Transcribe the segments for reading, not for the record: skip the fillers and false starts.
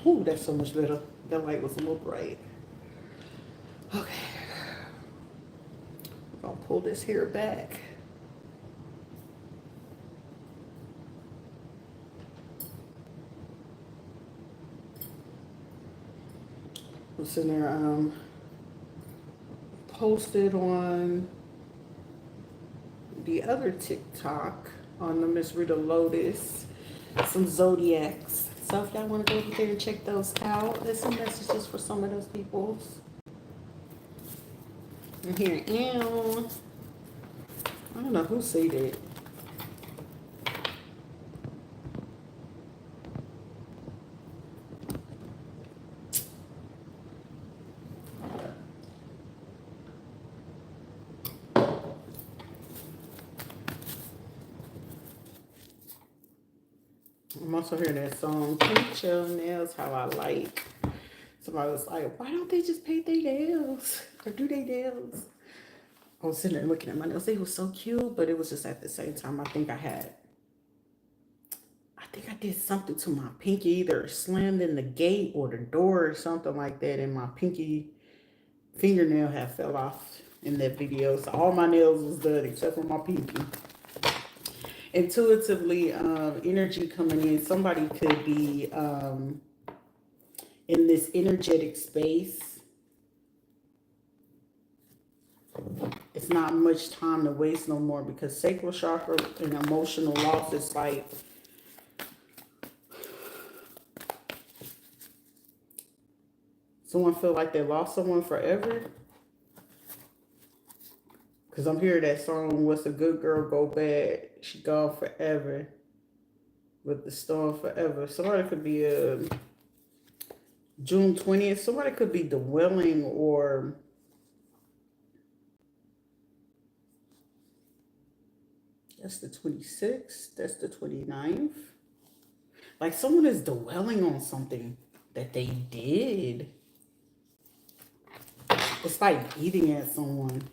Ooh, that's so much better. That light was a little bright. Okay, I'll pull this hair back. I'm sitting there, posted on the other TikTok on the Miss Rita Lotus, some zodiacs. So if y'all want to go over there and check those out, there's some messages for some of those peoples. And here I am. I don't know who said it. I'm also hearing that song, Paint Your Nails How I Like. Somebody was like, why don't they just paint their nails? Or do their nails? I was sitting there looking at my nails. They were so cute, but it was just at the same time, I think I did something to my pinky, either slammed in the gate or the door or something like that, and my pinky fingernail had fell off in that video. So all my nails was done except for my pinky. Intuitively, energy coming in. Somebody could be in this energetic space. It's not much time to waste no more, because sacral chakra and emotional loss is like, someone feel like they lost someone forever. Because I'm hearing that song, What's a Good Girl Go Bad? She gone forever. With the storm forever. Somebody could be June 20th. Somebody could be dwelling, or that's the 26th. That's the 29th. Like someone is dwelling on something that they did. It's like eating at someone.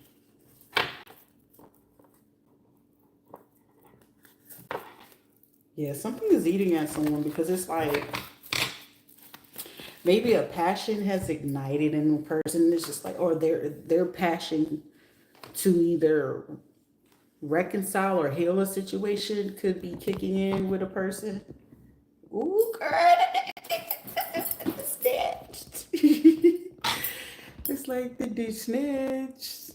Yeah, something is eating at someone, because it's like maybe a passion has ignited in a person. It's just like, or their passion to either reconcile or heal a situation could be kicking in with a person. Ooh, girl, snatched. It's like the dish snatched.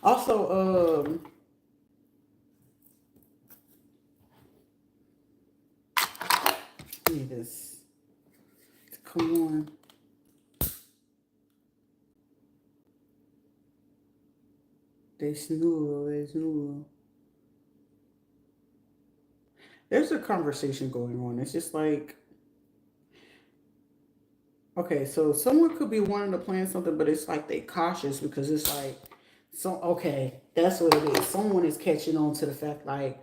Also, need this. Come on. Desnudo. There's a conversation going on. It's just like, okay, so someone could be wanting to plan something, but it's like they cautious, because it's like, so, okay, that's what it is. Someone is catching on to the fact, like,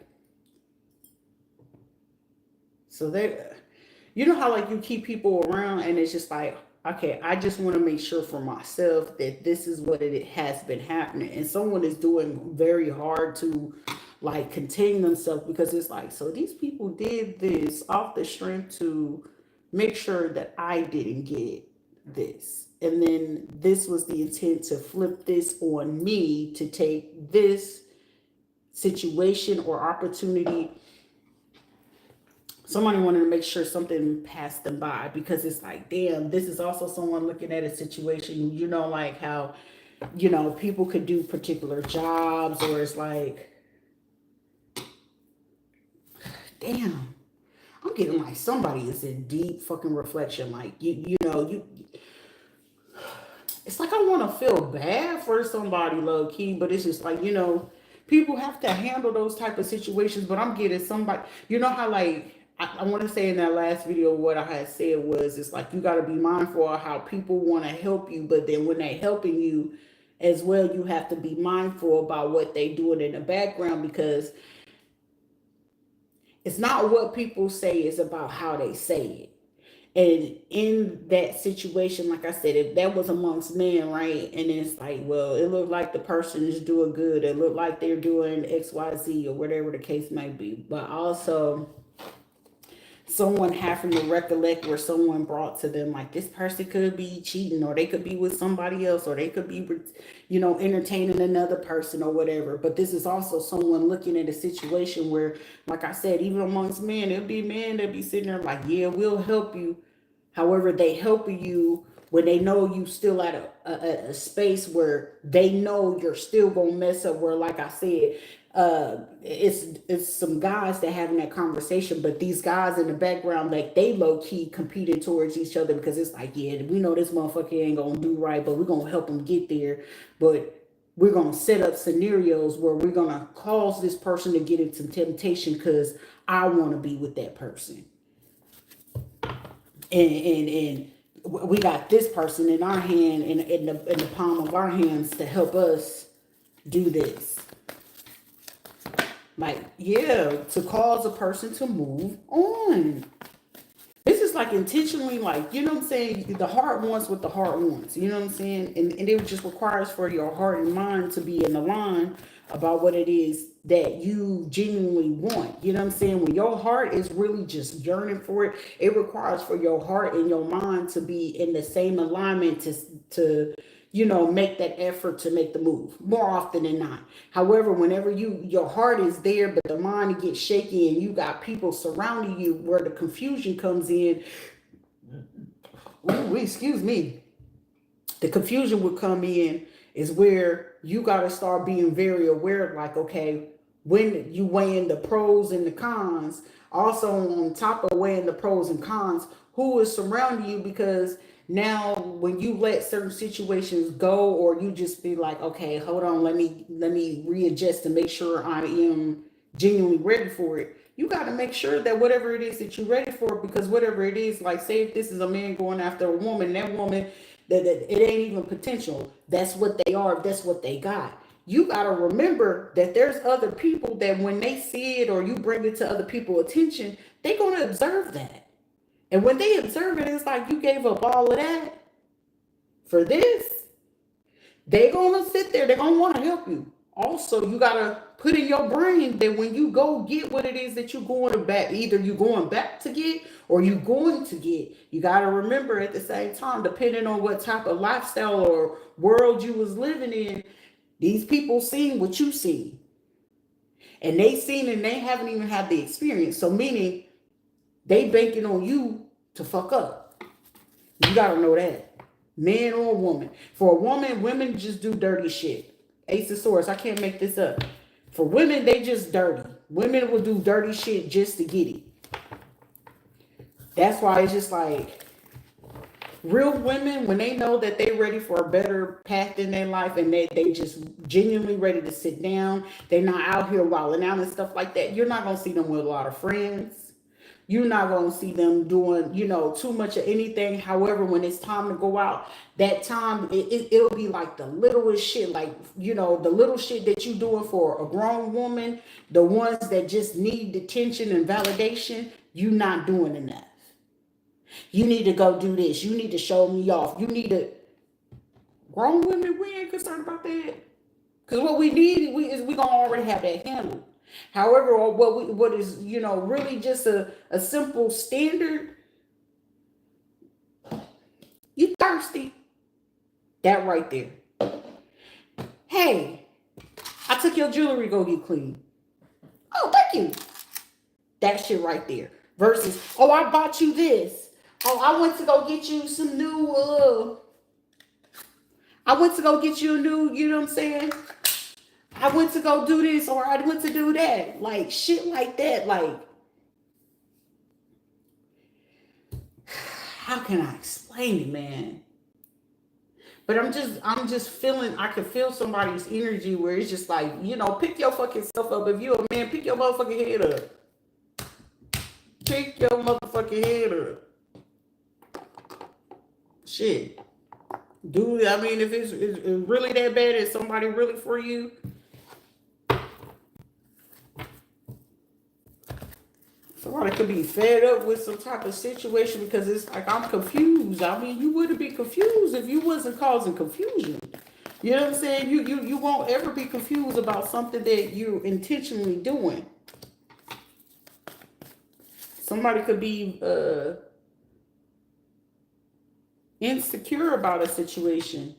so they, you know how like you keep people around and it's just like, okay, I just want to make sure for myself that this is what it has been happening. And someone is doing very hard to like contain themselves, because it's like, so these people did this off the strength to make sure that I didn't get this. And then this was the intent to flip this on me, to take this situation or opportunity. Somebody wanted to make sure something passed them by, because it's like, damn, this is also someone looking at a situation, you know, like how, you know, people could do particular jobs, or it's like, damn, I'm getting like somebody is in deep fucking reflection. Like, you know, it's like I want to feel bad for somebody low key, but it's just like, you know, people have to handle those type of situations. But I'm getting somebody, you know how like, I want to say in that last video, what I had said was, it's like, you got to be mindful of how people want to help you, but then when they helping you as well, you have to be mindful about what they doing in the background, because it's not what people say, it's about how they say it. And in that situation, like I said, if that was amongst men, right? And it's like, well, it looked like the person is doing good. It looked like they're doing XYZ or whatever the case may be. But also, someone having to recollect where someone brought to them, like this person could be cheating, or they could be with somebody else, or they could be, entertaining another person or whatever. But this is also someone looking at a situation where, like I said, even amongst men, there'll be men that be sitting there like, yeah, we'll help you. However, they helping you when they know you still at a space where they know you're still gonna mess up. Where, like I said, it's some guys that having that conversation, but these guys in the background, like they low key competing towards each other, because it's like, yeah, we know this motherfucker ain't gonna do right, but we're gonna help him get there. But we're gonna set up scenarios where we're gonna cause this person to get into temptation because I want to be with that person. And we got this person in our hand, in the palm of our hands, to help us do this. Like, yeah, to cause a person to move on. This is like intentionally, like, you know what I'm saying? The heart wants what the heart wants. You know what I'm saying? And it just requires for your heart and mind to be in the line about what it is that you genuinely want. You know what I'm saying? When your heart is really just yearning for it, it requires for your heart and your mind to be in the same alignment to make that effort to make the move more often than not. However, whenever your heart is there, but the mind gets shaky and you got people surrounding you, where the confusion comes in. Ooh, excuse me. The confusion would come in is where you got to start being very aware, like, okay, when you weigh in the pros and the cons, also on top of weighing the pros and cons, who is surrounding you? Because now when you let certain situations go, or you just be like, okay, hold on, let me readjust to make sure I am genuinely ready for it. You got to make sure that whatever it is that you're ready for, because whatever it is, like, say if this is a man going after a woman, that woman, that it ain't even potential. That's what they are. That's what they got. You got to remember that there's other people that when they see it, or you bring it to other people's attention, they're going to observe that. And when they observe it, it's like you gave up all of that for this. They're going to sit there. They're going to want to help you. Also, you got to put in your brain that when you go get what it is that you're going to back, either you're going back to get or you're going to get, you got to remember at the same time, depending on what type of lifestyle or world you was living in, these people seen what you seen. And they seen and they haven't even had the experience. So meaning they banking on you to fuck up. You got to know that. Man or woman. For a woman, women just do dirty shit. Ace of Swords, I can't make this up. For women, they just dirty. Women will do dirty shit just to get it. That's why it's just like, real women, when they know that they're ready for a better path in their life, and they just genuinely ready to sit down, they're not out here wilding out and stuff like that, you're not going to see them with a lot of friends. You're not going to see them doing, too much of anything. However, when it's time to go out, that time, it'll be like the littlest shit. Like, the little shit that you're doing for a grown woman, the ones that just need attention and validation, you're not doing enough. You need to go do this. You need to show me off. You need to... Grown women, we ain't concerned about that. Because what we need is we going to already have that handled. However, what is, really just a simple standard, you thirsty, that right there. Hey, I took your jewelry, go get clean. Oh, thank you. That shit right there. Versus, oh, I bought you this. Oh, I went to go get you some new, I went to go get you a new, you know what I'm saying? I went to go do this, or I went to do that. Like, shit like that. Like, how can I explain it, man? But I'm just feeling, I can feel somebody's energy where it's just like, pick your fucking self up. If you're a man, pick your motherfucking head up. Pick your motherfucking head up. Shit. Dude, I mean, if it's really that bad, is somebody really for you? Somebody could be fed up with some type of situation because it's like, I'm confused. I mean, you wouldn't be confused if you wasn't causing confusion. You know what I'm saying? You won't ever be confused about something that you're intentionally doing. Somebody could be insecure about a situation.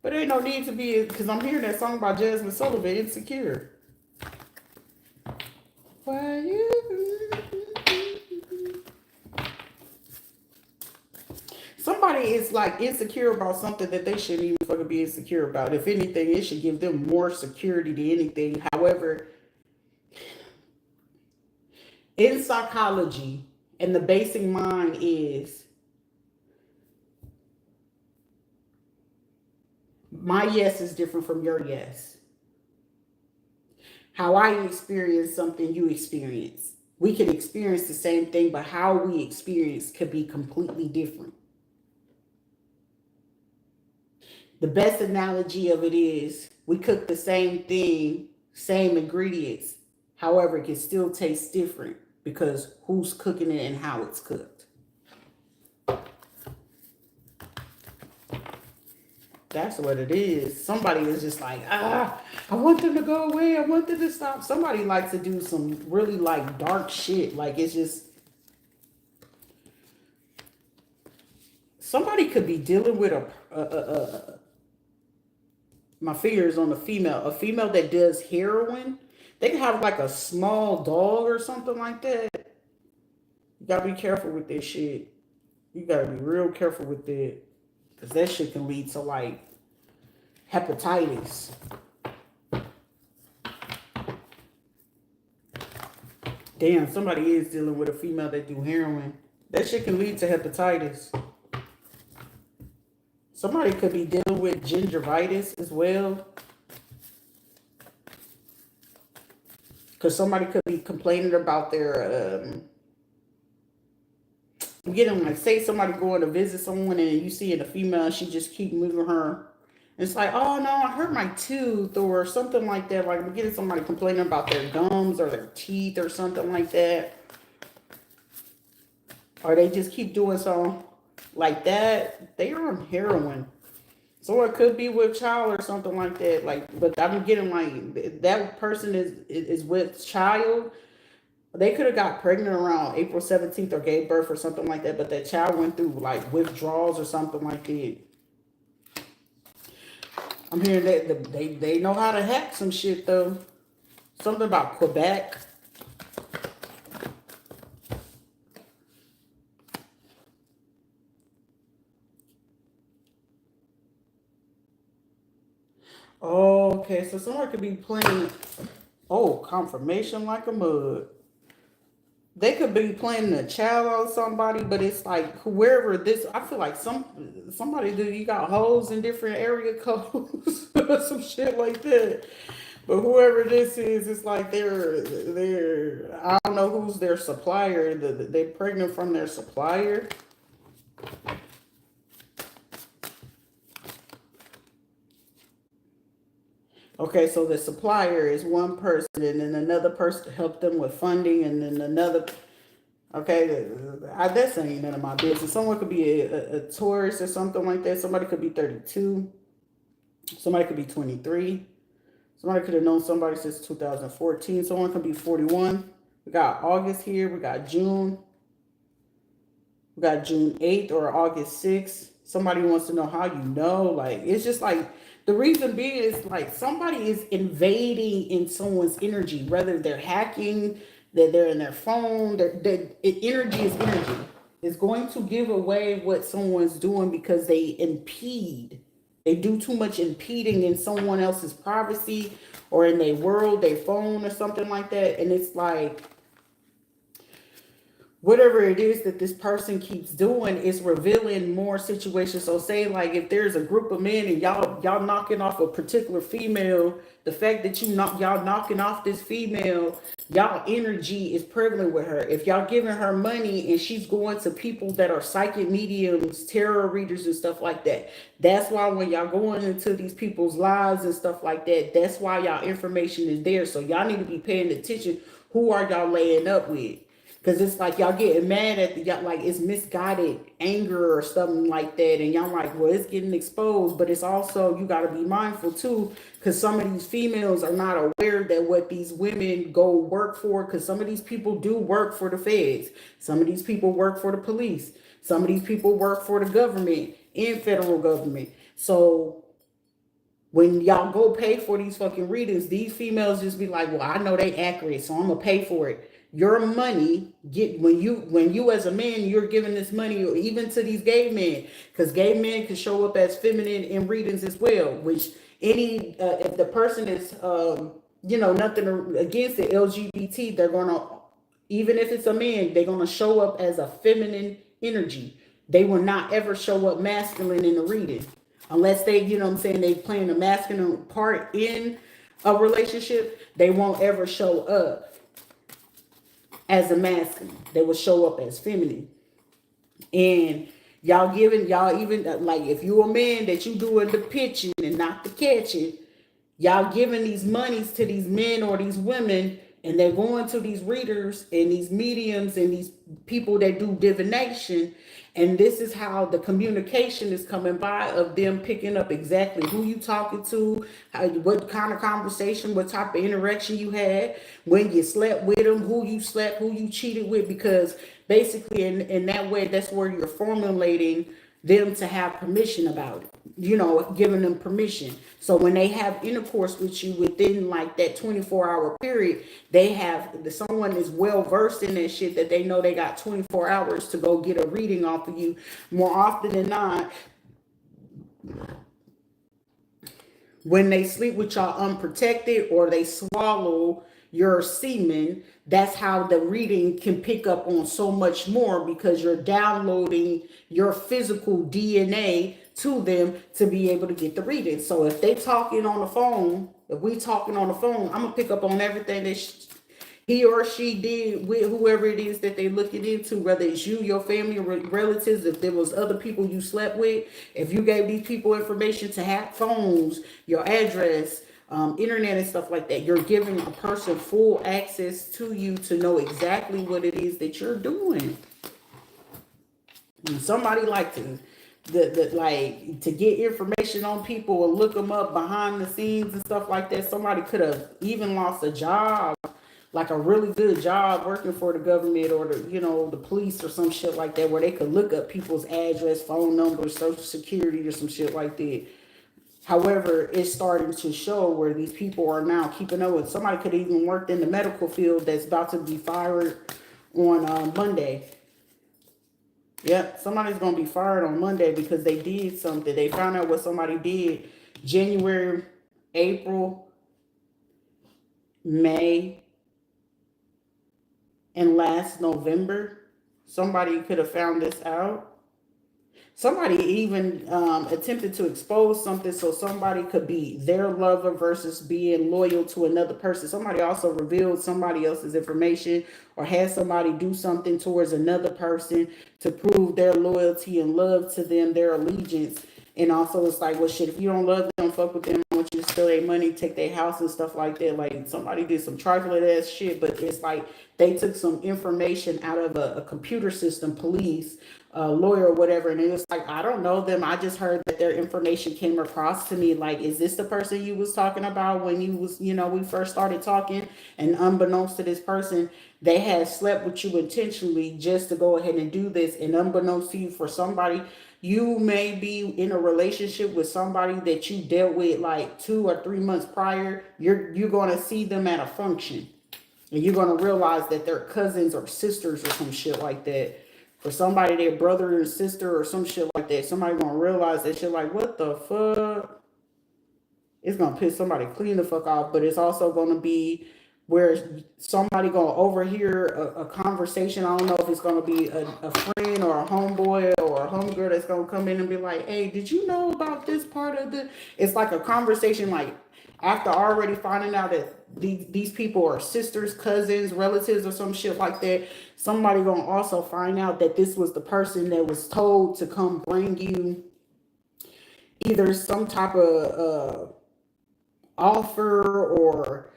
But ain't no need to be, because I'm hearing that song by Jasmine Sullivan, Insecure. Why you? Somebody is like insecure about something that they shouldn't even fucking be insecure about. If anything, it should give them more security than anything. However, in psychology, and the basic mind is my yes is different from your yes. How I experience something, you experience. We can experience the same thing, but how we experience could be completely different. The best analogy of it is we cook the same thing, same ingredients. However, it can still taste different because who's cooking it and how it's cooked. That's what it is. Somebody is just like, I want them to go away. I want them to stop. Somebody likes to do some really like dark shit. Like it's just, somebody could be dealing with my finger is on a female that does heroin. They can have like a small dog or something like that. You gotta be careful with this shit. You gotta be real careful with that. Because that shit can lead to like hepatitis. Damn, somebody is dealing with a female that do heroin. That shit can lead to hepatitis. Somebody could be dealing with gingivitis as well. Because somebody could be complaining about their, I'm getting like, say somebody going to visit someone and you see a female, she just keep moving her. It's like, oh no, I hurt my tooth or something like that. Like I'm getting somebody complaining about their gums or their teeth or something like that. Or they just keep doing something like that. They are on heroin. So it could be with child or something like that. Like, but I'm getting like that person is with child. They could have got pregnant around April 17th or gave birth or something like that. But that child went through like withdrawals or something like that. I'm hearing that they know how to hack some shit though. Something about Quebec. Oh, okay, so someone could be playing, oh, confirmation like a mug. They could be playing the child on somebody, but it's like whoever this, I feel like somebody you got holes in different area codes, some shit like that. But whoever this is, it's like they're I don't know who's their supplier. They're pregnant from their supplier. Okay, so the supplier is one person, and then another person to help them with funding, and then another. Okay, that's ain't none of my business. Someone could be a tourist or something like that. Somebody could be 32. Somebody could be 23. Somebody could have known somebody since 2014. Someone could be 41. We got August here. We got June. We got June 8th or August 6th. Somebody wants to know how you know. Like, it's just like, the reason being is like somebody is invading in someone's energy, whether they're hacking, that they're in their phone, energy is energy. It's going to give away what someone's doing because they impede. They do too much impeding in someone else's privacy or in their world, their phone or something like that. And it's like, whatever it is that this person keeps doing is revealing more situations. So say like if there's a group of men and y'all knocking off a particular female, the fact that y'all knocking off this female, y'all energy is prevalent with her. If y'all giving her money and she's going to people that are psychic mediums, tarot readers and stuff like that, that's why when y'all going into these people's lives and stuff like that, that's why y'all information is there. So y'all need to be paying attention. Who are y'all laying up with? Because it's like y'all getting mad at y'all, like it's misguided anger or something like that. And y'all like, well, it's getting exposed. But it's also, you got to be mindful too. Because some of these females are not aware that what these women go work for. Because some of these people do work for the feds. Some of these people work for the police. Some of these people work for the government and federal government. So when y'all go pay for these fucking readings, these females just be like, well, I know they accurate, so I'm gonna pay for it. Your money get when you as a man, you're giving this money, or even to these gay men, because gay men can show up as feminine in readings as well. Which any if the person is nothing against the LGBT, they're gonna, even if it's a man, they're gonna show up as a feminine energy. They will not ever show up masculine in the reading. Unless they, you know what I'm saying, they playing a masculine part in a relationship, they won't ever show up as a masculine. They will show up as feminine. And y'all even like, if you a man that you doing the pitching and not the catching, y'all giving these monies to these men or these women, and they're going to these readers and these mediums and these people that do divination. And this is how the communication is coming by, of them picking up exactly who you talking to, what kind of conversation, what type of interaction you had, when you slept with them, who you slept, who you cheated with. Because basically in that way, that's where you're formulating them to have permission about it, giving them permission. So when they have intercourse with you within like that 24-hour period, someone is well versed in that shit, that they know they got 24 hours to go get a reading off of you. More often than not, when they sleep with y'all unprotected or they swallow your semen, that's how the reading can pick up on so much more, because you're downloading your physical DNA to them to be able to get the reading. So if they talking on the phone, if we talking on the phone, I'm gonna pick up on everything that he or she did with whoever it is that they looking into, whether it's you, your family, or relatives, if there was other people you slept with, if you gave these people information to have phones, your address, internet and stuff like that, you're giving a person full access to you to know exactly what it is that you're doing. And somebody like to get information on people or look them up behind the scenes and stuff like that. Somebody could have even lost a job, like a really good job working for the government or the police or some shit like that, where they could look up people's address, phone numbers, social security, or some shit like that. However, it's starting to show where these people are now keeping up with. Somebody could have even worked in the medical field that's about to be fired on Monday. Yep, somebody's going to be fired on Monday because they did something. They found out what somebody did January, April, May, and last November. Somebody could have found this out. Somebody even attempted to expose something so somebody could be their lover versus being loyal to another person. Somebody also revealed somebody else's information or had somebody do something towards another person to prove their loyalty and love to them, their allegiance. And also it's like, well, shit, if you don't love them, fuck with them. I want you to steal their money, take their house and stuff like that. Like, somebody did some trifling ass shit, but it's like they took some information out of a computer system, police, lawyer or whatever, and it was like, I don't know them, I just heard that their information came across to me. Like, is this the person you was talking about when you was, we first started talking? And unbeknownst to this person, they had slept with you intentionally just to go ahead and do this. And unbeknownst to you, for somebody, you may be in a relationship with somebody that you dealt with like 2 or 3 months prior. You're going to see them at a function, and you're going to realize that they're cousins or sisters or some shit like that. For somebody, their brother or sister or some shit like that, somebody gonna realize that shit, like, what the fuck? It's gonna piss somebody clean the fuck off. But it's also gonna be where somebody gonna overhear a conversation. I don't know if it's gonna be a friend or a homeboy or a homegirl that's gonna come in and be like, hey, did you know about this part of the... It's like a conversation, like, after already finding out that these people are sisters, cousins, relatives, or some shit like that, somebody gonna also find out that this was the person that was told to come bring you either some type of offer or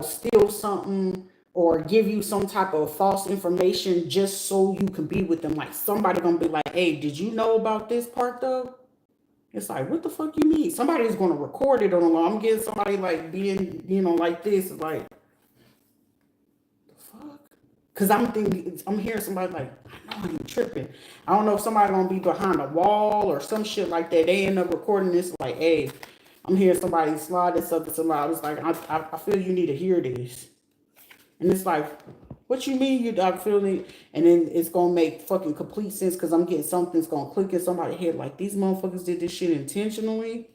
steal something or give you some type of false information just so you can be with them. Like somebody gonna be like, hey, did you know about this part though? It's like, what the fuck you mean? Somebody's gonna record it on the law. I'm getting somebody like being, like this, like, the fuck? Cause I'm thinking, I'm hearing somebody like, I know I'm tripping. I don't know if somebody gonna be behind a wall or some shit like that. They end up recording this like, hey, I'm hearing somebody slide this up to loud. It's like, I feel you need to hear this. And it's like, what you mean you not feeling it? And then it's gonna make fucking complete sense because I'm getting something's gonna click in somebody's head like these motherfuckers did this shit intentionally.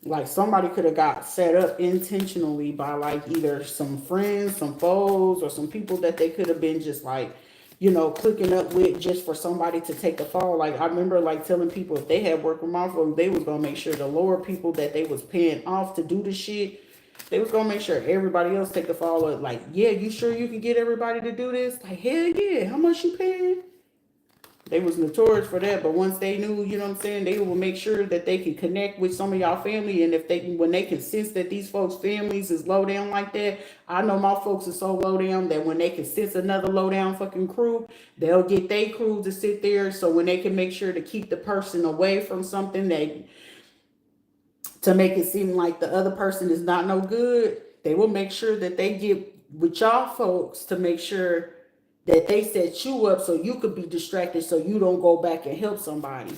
Like somebody could have got set up intentionally by like either some friends, some foes, or some people that they could have been just like, clicking up with just for somebody to take the fall. Like I remember like telling people if they had worked with my folks, they was gonna make sure the lower people that they was paying off to do the shit, they was gonna make sure everybody else take the fall. Like, yeah, you sure you can get everybody to do this? Like, hell yeah, how much you paying? They was notorious for that, but once they knew, you know what I'm saying, they will make sure that they can connect with some of y'all family. And when they can sense that these folks' families is low down like that, I know my folks are so low down that when they can sense another low down fucking crew, they'll get their crew to sit there. So when they can make sure to keep the person away from something to make it seem like the other person is not no good, they will make sure that they get with y'all folks to make sure that they set you up so you could be distracted so you don't go back and help somebody.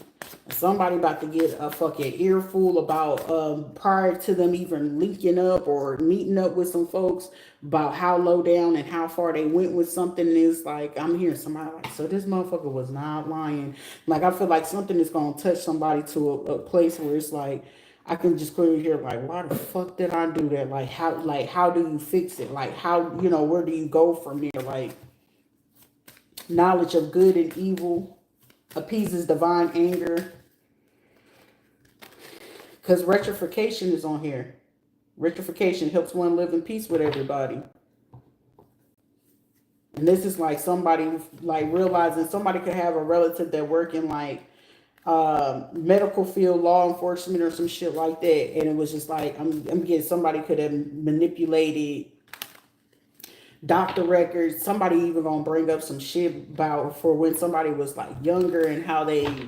Somebody about to get a fucking earful about prior to them even linking up or meeting up with some folks about how low down and how far they went with something. Is like, I'm hearing somebody like, so this motherfucker was not lying. Like I feel like something is gonna touch somebody to a place where it's like, I can just clearly hear like, why the fuck did I do that? Like how do you fix it? Like how, where do you go from there? Like knowledge of good and evil appeases divine anger. Because rectification is on here. Rectification helps one live in peace with everybody. And this is like somebody like realizing somebody could have a relative that work in like medical field, law enforcement or some shit like that. And it was just like, I'm getting somebody could have manipulated doctor records. Somebody even gonna bring up some shit about for when somebody was like younger and how they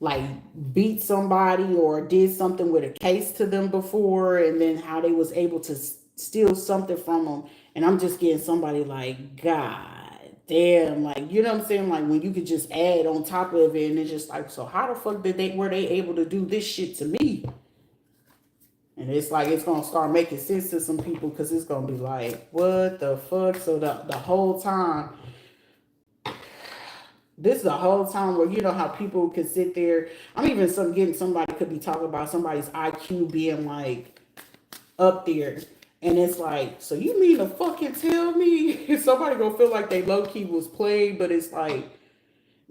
like beat somebody or did something with a case to them before, and then how they was able to steal something from them. And I'm just getting somebody like, God damn, like, you know what I'm saying? Like when you could just add on top of it, and it's just like, so how the fuck were they able to do this shit to me? And it's like, it's going to start making sense to some people because it's going to be like, what the fuck? So the whole time, this is the whole time where you know how people could sit there. I'm even getting somebody could be talking about somebody's IQ being like up there. And it's like, so you mean to fucking tell me somebody going to feel like they low key was played, but it's like,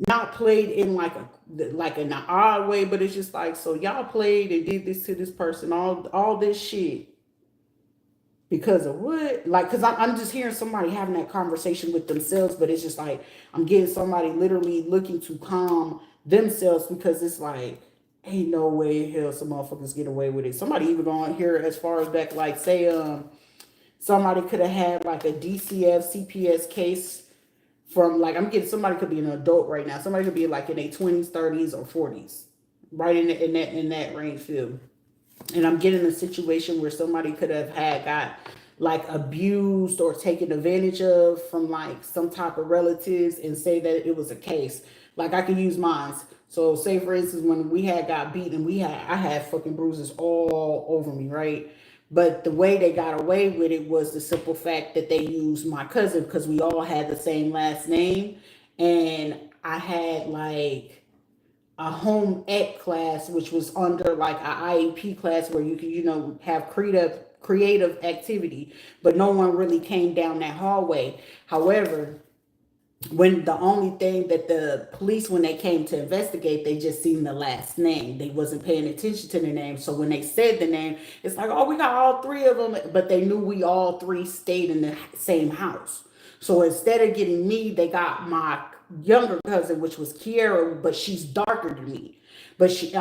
not played in like in an odd way, but it's just like, so y'all played and did this to this person, all this shit because of what? Like, because I'm just hearing somebody having that conversation with themselves, but it's just like I'm getting somebody literally looking to calm themselves because it's like, ain't no way in hell some motherfuckers get away with it. Somebody even going here as far as back, like say somebody could have had like a DCF CPS case from like, I'm getting somebody could be an adult right now. Somebody could be like in their 20s, 30s, or 40s, right in that range field. And I'm getting a situation where somebody could have got like abused or taken advantage of from like some type of relatives and say that it was a case. Like I can use mine. So say for instance, when we had got beaten, I had fucking bruises all over me, right? But the way they got away with it was the simple fact that they used my cousin because we all had the same last name. And I had like a home ec class, which was under like a IEP class where you can, have creative activity, but no one really came down that hallway. However, when the only thing that the police, when they came to investigate, they just seen the last name. They wasn't paying attention to the name. So when they said the name, it's like, oh, we got all three of them, but they knew we all three stayed in the same house. So instead of getting me, they got my younger cousin, which was Kiara, but she's darker than me. But she's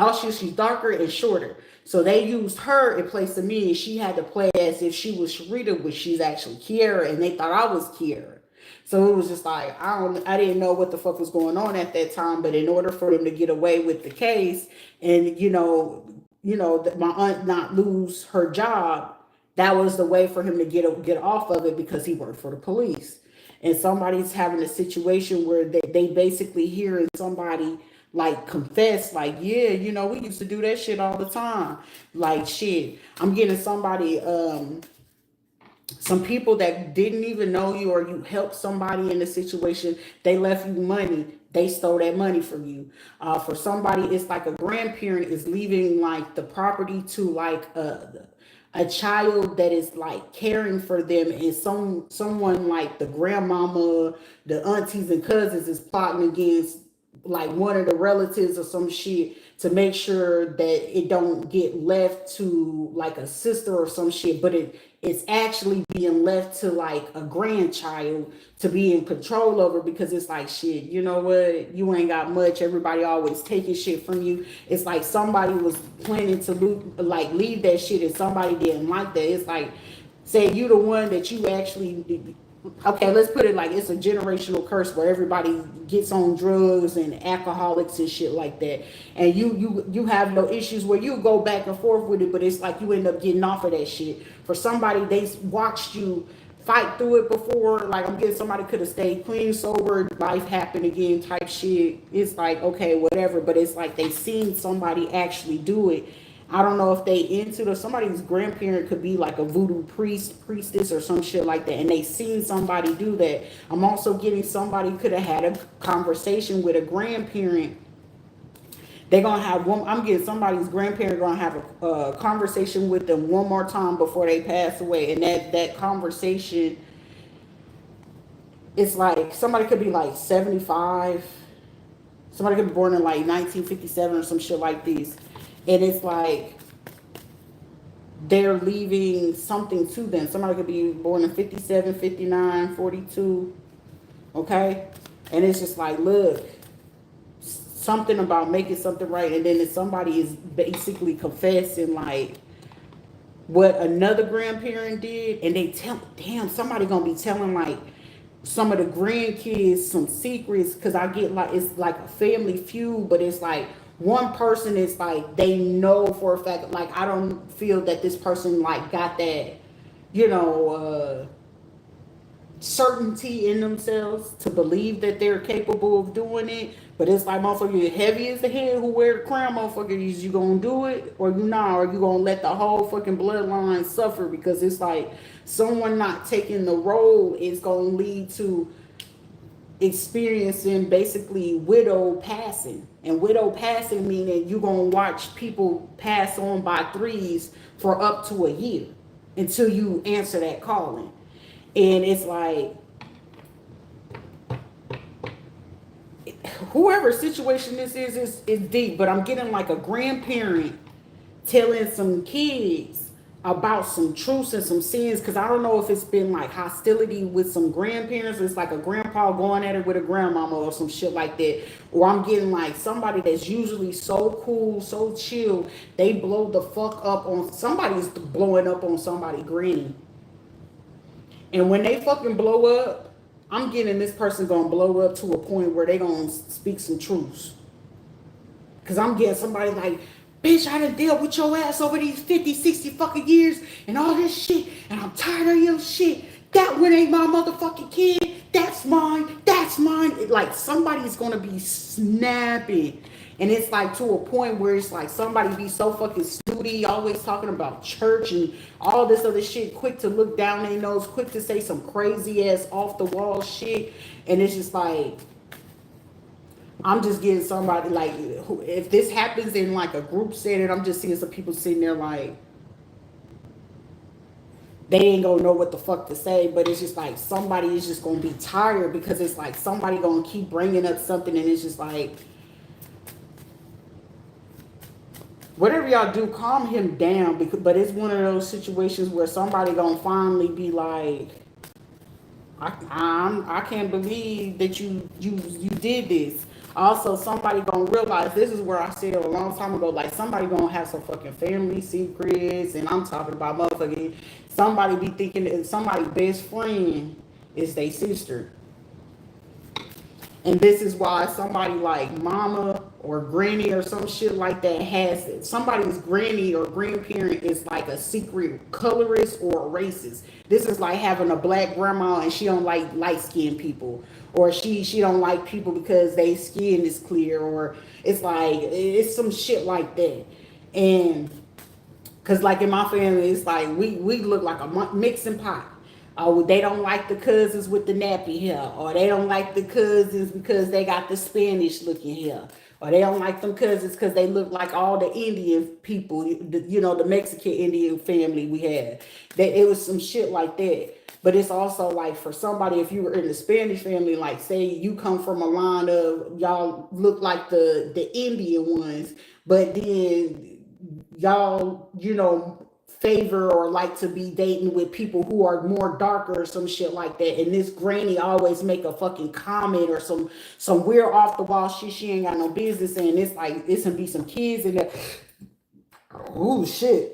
darker and shorter. So they used her in place of me, and she had to play as if she was Rita, which she's actually Kiara, and they thought I was Kiara. So it was just like I didn't know what the fuck was going on at that time. But in order for them to get away with the case, and my aunt not lose her job, that was the way for him to get off of it because he worked for the police. And somebody's having a situation where they basically hearing somebody like confess, like, yeah, we used to do that shit all the time. Like, shit, I'm getting somebody, some people that didn't even know you, or you helped somebody in a situation, they left you money, they stole that money from you. For somebody, it's like a grandparent is leaving like the property to like a child that is like caring for them, and someone like the grandmama, the aunties and cousins is plotting against like one of the relatives or some shit to make sure that it don't get left to like a sister or some shit, but it's actually being left to like a grandchild to be in control over, because it's like, shit, you know what, you ain't got much, everybody always taking shit from you. It's like somebody was planning to leave that shit, and somebody didn't like that. It's like, say you the one that you actually, okay, let's put it like it's a generational curse where everybody gets on drugs and alcoholics and shit like that, and you have no issues where you go back and forth with it, but it's like you end up getting off of that shit. For somebody, they watched you fight through it before, like I'm getting somebody could have stayed clean, sober, life happened again type shit. It's like, okay, whatever, but it's like they seen somebody actually do it. I don't know if they into it, somebody's grandparent could be like a voodoo priestess or some shit like that, and they seen somebody do that. I'm also getting somebody could have had a conversation with a grandparent. They're gonna have one. I'm getting somebody's grandparent gonna have a conversation with them one more time before they pass away, and that conversation, it's like somebody could be like 75. Somebody could be born in like 1957 or some shit like this. And it's like they're leaving something to them. Somebody could be born in 57, 59, 42. Okay? And it's just like, look, something about making something right. And then if somebody is basically confessing like what another grandparent did, and they tell, damn, somebody gonna be telling like some of the grandkids some secrets, because I get like, it's like a family feud, but it's like one person is like, they know for a fact, like, I don't feel that this person like got that, certainty in themselves to believe that they're capable of doing it. But it's like, motherfucker, you're heavy as the head who wear the crown, motherfucker. Is you gonna do it or you not? Or you gonna let the whole fucking bloodline suffer? Because it's like someone not taking the role is gonna lead to experiencing basically widow passing. And widow passing meaning you're gonna watch people pass on by threes for up to a year until you answer that calling. And it's like, whoever situation this is deep, but I'm getting like a grandparent telling some kids about some truths and some sins, because I don't know if it's been like hostility with some grandparents, it's like a grandpa going at it with a grandmama or some shit like that. Or I'm getting like somebody that's usually so cool, so chill, they blow the fuck up on somebody's blowing up on somebody granny. And when they fucking blow up, I'm getting this person gonna blow up to a point where they gonna speak some truths. Cause I'm getting somebody like, bitch, I done dealt with your ass over these 50, 60 fucking years and all this shit, and I'm tired of your shit. That one ain't my motherfucking kid. That's mine. That's mine. Like somebody's gonna be snapping. And it's like to a point where it's like somebody be so fucking snooty, always talking about church and all this other shit, quick to look down their nose, quick to say some crazy ass off the wall shit. And it's just like, I'm just getting somebody like, if this happens in like a group setting, I'm just seeing some people sitting there like, they ain't gonna know what the fuck to say. But it's just like somebody is just gonna be tired, because it's like somebody gonna keep bringing up something, and it's just like, whatever y'all do, calm him down. But it's one of those situations where somebody gonna finally be like, I can't believe that you did this. Also, somebody gonna realize, this is where I said a long time ago, like somebody gonna have some fucking family secrets, and I'm talking about motherfucking somebody be thinking that somebody's best friend is their sister. And this is why somebody like mama or granny or some shit like that has it. Somebody's granny or grandparent is like a secret colorist or a racist. This is like having a black grandma and she don't like light skinned people. Or she don't like people because they skin is clear, or it's like it's some shit like that. And cause like in my family, it's like we look like a mixing pot. Oh, they don't like the cousins with the nappy hair, or they don't like the cousins because they got the Spanish looking hair, or they don't like them cousins because they look like all the Indian people, the Mexican Indian family we had. That it was some shit like that. But it's also like for somebody, if you were in the Spanish family, like say you come from a line of y'all look like the Indian ones, but then y'all, favor or like to be dating with people who are more darker or some shit like that. And this granny always make a fucking comment or some weird off the wall shit she ain't got no business saying. It's like it's gonna be some kids in there. Oh shit.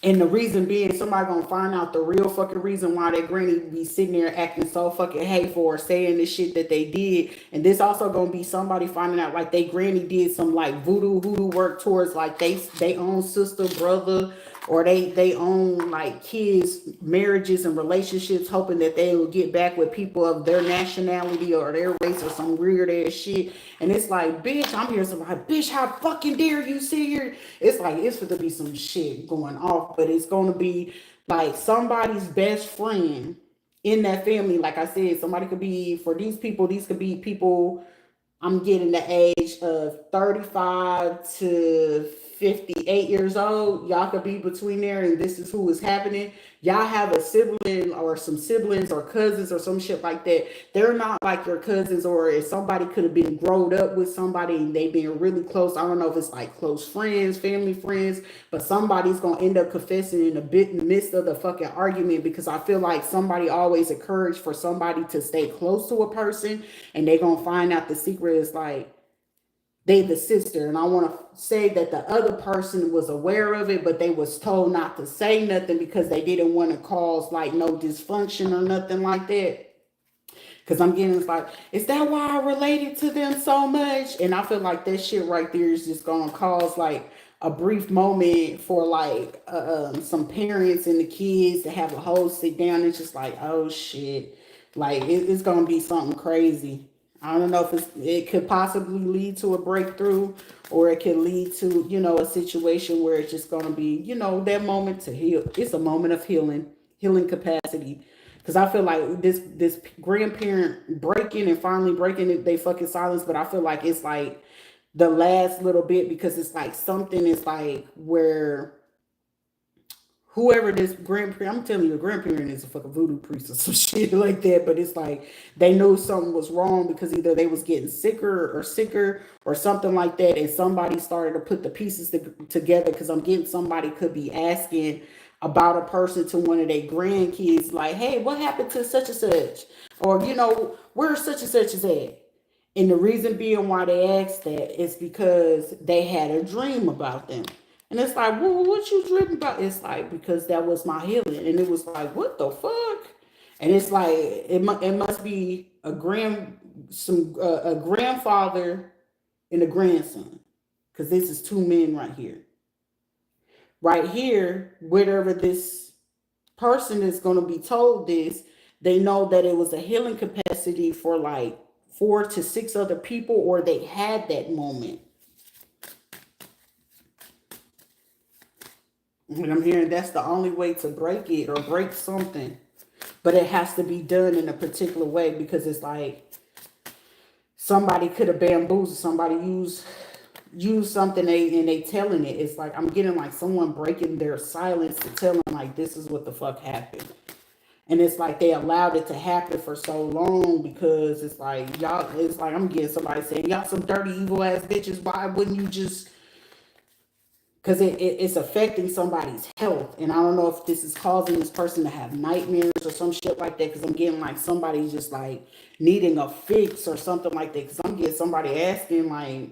And the reason being, somebody gonna find out the real fucking reason why that granny be sitting there acting so fucking hateful or saying the shit that they did. And this also gonna be somebody finding out like they granny did some like voodoo hoodoo work towards like they own sister, brother, or they own like kids, marriages and relationships, hoping that they will get back with people of their nationality or their race or some weird ass shit. And it's like, bitch, I'm here somebody, bitch, how fucking dare you sit here? It's like it's going to be some shit going off, but it's going to be like somebody's best friend in that family. Like I said, somebody could be, for these people, these could be people, I'm getting the age of 35 to 58 years old. Y'all could be between there, and this is who is happening. Y'all have a sibling or some siblings or cousins or some shit like that. They're not like your cousins, or if somebody could have been growed up with somebody and they been really close. I don't know if it's like close friends, family friends, but somebody's gonna end up confessing in a bit in the midst of the fucking argument, because I feel like somebody always encouraged for somebody to stay close to a person, and they gonna find out the secret is like they the sister. And I want to say that the other person was aware of it, but they was told not to say nothing because they didn't want to cause like no dysfunction or nothing like that. Because I'm getting, it's like, is that why I related to them so much? And I feel like that shit right there is just gonna cause like a brief moment for like some parents and the kids to have a whole sit down. It's just like, oh shit, like it's gonna be something crazy. I don't know if it could possibly lead to a breakthrough, or it could lead to, a situation where it's just gonna be, that moment to heal. It's a moment of healing capacity. Because I feel like this grandparent breaking and finally breaking it, they fucking silence, but I feel like it's like the last little bit, because it's like something is like where whoever this grandparent, I'm telling you, the grandparent is a fucking voodoo priest or some shit like that. But it's like they knew something was wrong because either they was getting sicker or something like that, and somebody started to put the pieces together. Because I'm getting somebody could be asking about a person to one of their grandkids, like, hey, what happened to such and such, or where such and such is at. And the reason being why they asked that is because they had a dream about them. And it's like, well, what you dreaming about? It's like, because that was my healing. And it was like, what the fuck? And it's like, it must be a grandfather and a grandson. Because this is two men right here. Right here, whatever this person is going to be told this, they know that it was a healing capacity for like 4 to 6 other people, or they had that moment. And I'm hearing that's the only way to break it or break something. But it has to be done in a particular way, because it's like somebody could have bamboozled, somebody use something and they telling it. It's like I'm getting like someone breaking their silence to tell them like this is what the fuck happened. And it's like they allowed it to happen for so long, because it's like y'all, it's like I'm getting somebody saying, y'all some dirty evil ass bitches, why wouldn't you just because it's affecting somebody's health. And I don't know if this is causing this person to have nightmares or some shit like that, because I'm getting like somebody just like needing a fix or something like that, because I'm getting somebody asking like,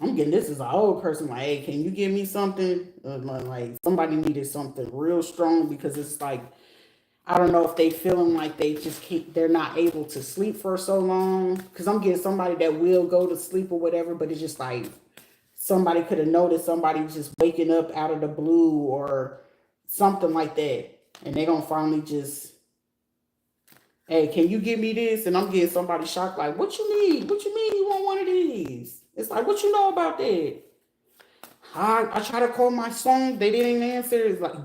I'm getting this as an old person like, hey, can you give me something? Like somebody needed something real strong, because it's like, I don't know if they feeling like they just can't, they're not able to sleep for so long. Because I'm getting somebody that will go to sleep or whatever, but it's just like somebody could have noticed somebody just waking up out of the blue or something like that. And they're going to finally just, hey, can you give me this? And I'm getting somebody shocked like, what you need? What you mean you want one of these? It's like, what you know about that? I try to call my son, they didn't answer. It's like,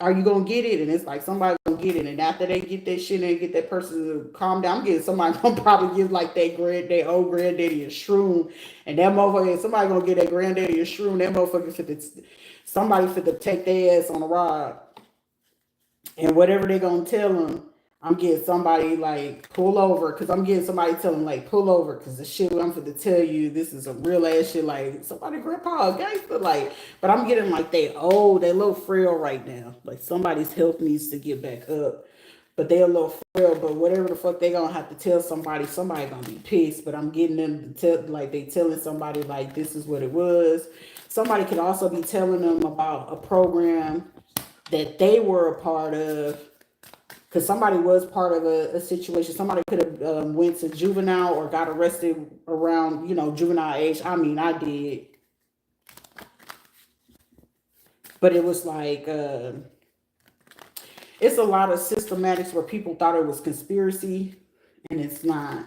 are you gonna get it? And it's like somebody gonna get it, and after they get that shit and get that person to calm down, I'm getting somebody gonna probably give like their old granddaddy a shroom, and that motherfucker, somebody gonna get that granddaddy a shroom. That motherfucker somebody fit to take their ass on a ride, and whatever they gonna tell them, I'm getting somebody like pull over, because I'm getting somebody telling like pull over, because the shit I'm finna tell you, this is a real ass shit, like somebody grandpa a gangster, like, but I'm getting like they old, they a little frail right now, like somebody's health needs to get back up, but they a little frail, but whatever the fuck they gonna have to tell somebody, somebody gonna be pissed, but I'm getting them to tell, like they telling somebody like this is what it was. Somebody could also be telling them about a program that they were a part of, because somebody was part of a situation. Somebody could have went to juvenile or got arrested around, juvenile age. I mean, I did, but it was like it's a lot of systematics where people thought it was conspiracy, and it's not.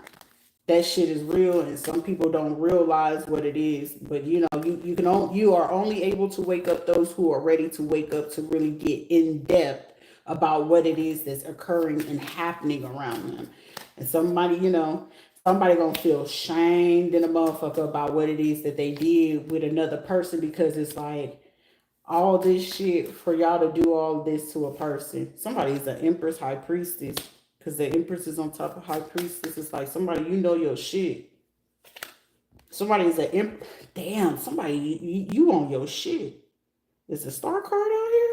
That shit is real, and some people don't realize what it is. But you are only able to wake up those who are ready to wake up to really get in depth about what it is that's occurring and happening around them. And somebody gonna feel shamed in a motherfucker about what it is that they did with another person, because it's like all this shit for y'all to do all this to a person. Somebody's an empress high priestess, because the empress is on top of high priestess. It's like somebody, your shit. Somebody's an damn, somebody, you on your shit. Is the star card out here?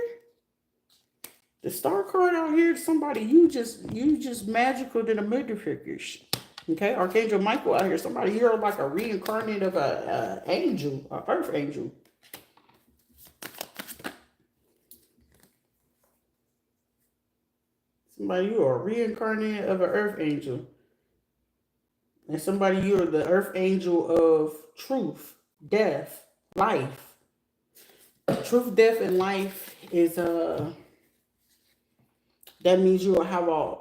The star card out here, somebody, you just magical than a motherfuckers. Okay, Archangel Michael out here. Somebody, you're like a reincarnate of a angel, a earth angel. Somebody, you are reincarnated of an earth angel. And somebody, you're the earth angel of truth, death, life. Truth, death, and life is that means you will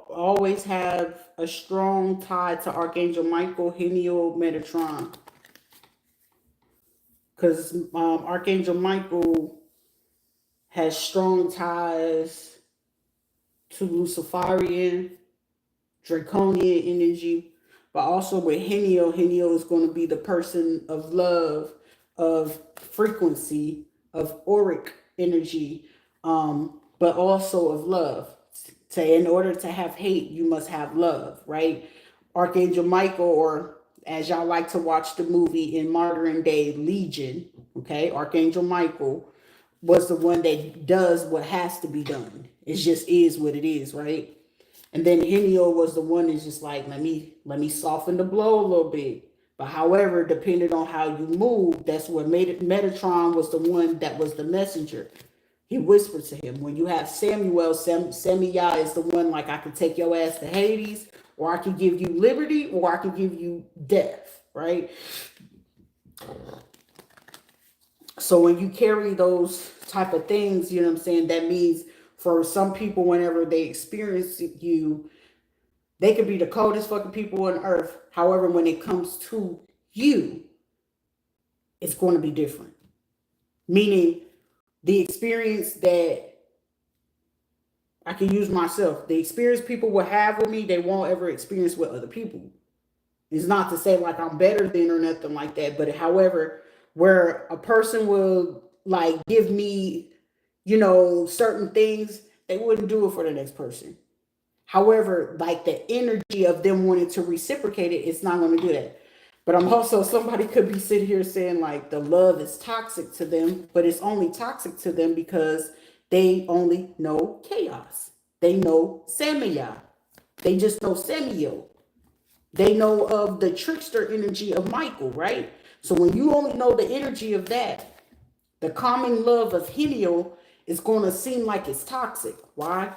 always have a strong tie to Archangel Michael, Heniel, Metatron. Because Archangel Michael has strong ties to Luciferian, Draconian energy, but also with Heniel is going to be the person of love, of frequency, of auric energy, but also of love. So in order to have hate, you must have love, right? Archangel Michael, or as y'all like to watch the movie in modern day, Legion, okay? Archangel Michael was the one that does what has to be done. It just is what it is, right? And then Heniel was the one that's just like, let me soften the blow a little bit. But however, depending on how you move, that's what made it. Metatron was the one that was the messenger. He whispered to him. When you have Samuel, Samuel is the one like, I can take your ass to Hades, or I can give you liberty, or I can give you death, right? So when you carry those type of things, you know what I'm saying, that means for some people, whenever they experience you, they could be the coldest fucking people on earth. However, when it comes to you, it's going to be different. Meaning the experience that I can use myself, the experience people will have with me, they won't ever experience with other people. It's not to say like I'm better than or nothing like that, but however, where a person will like give me, certain things, they wouldn't do it for the next person. However, like the energy of them wanting to reciprocate it, it's not going to do that. But I'm also, somebody could be sitting here saying like the love is toxic to them, but it's only toxic to them because they only know chaos. They know Samaya. They just know Samuel. They know of the trickster energy of Michael, right? So when you only know the energy of that, the calming love of Helios is going to seem like it's toxic. Why?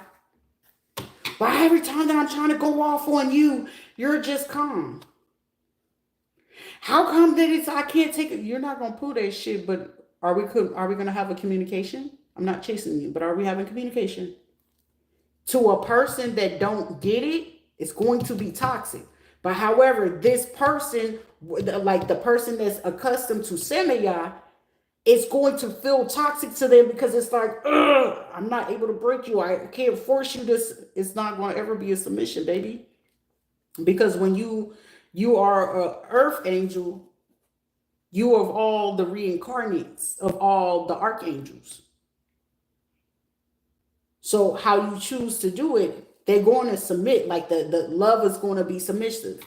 Why every time that I'm trying to go off on you, you're just calm? How come that it's I can't take it? You're not gonna pull that shit, but are we gonna have a communication? I'm not chasing you, but are we having communication? To a person that don't get it, it's going to be toxic. But however, this person, like the person that's accustomed to Semaya, it's going to feel toxic to them because it's like, ugh, I'm not able to break you. I can't force you this. It's not going to ever be a submission, baby. Because when you are a earth angel, you of all the reincarnates of all the archangels. So how you choose to do it, they're going to submit. Like the love is going to be submissive.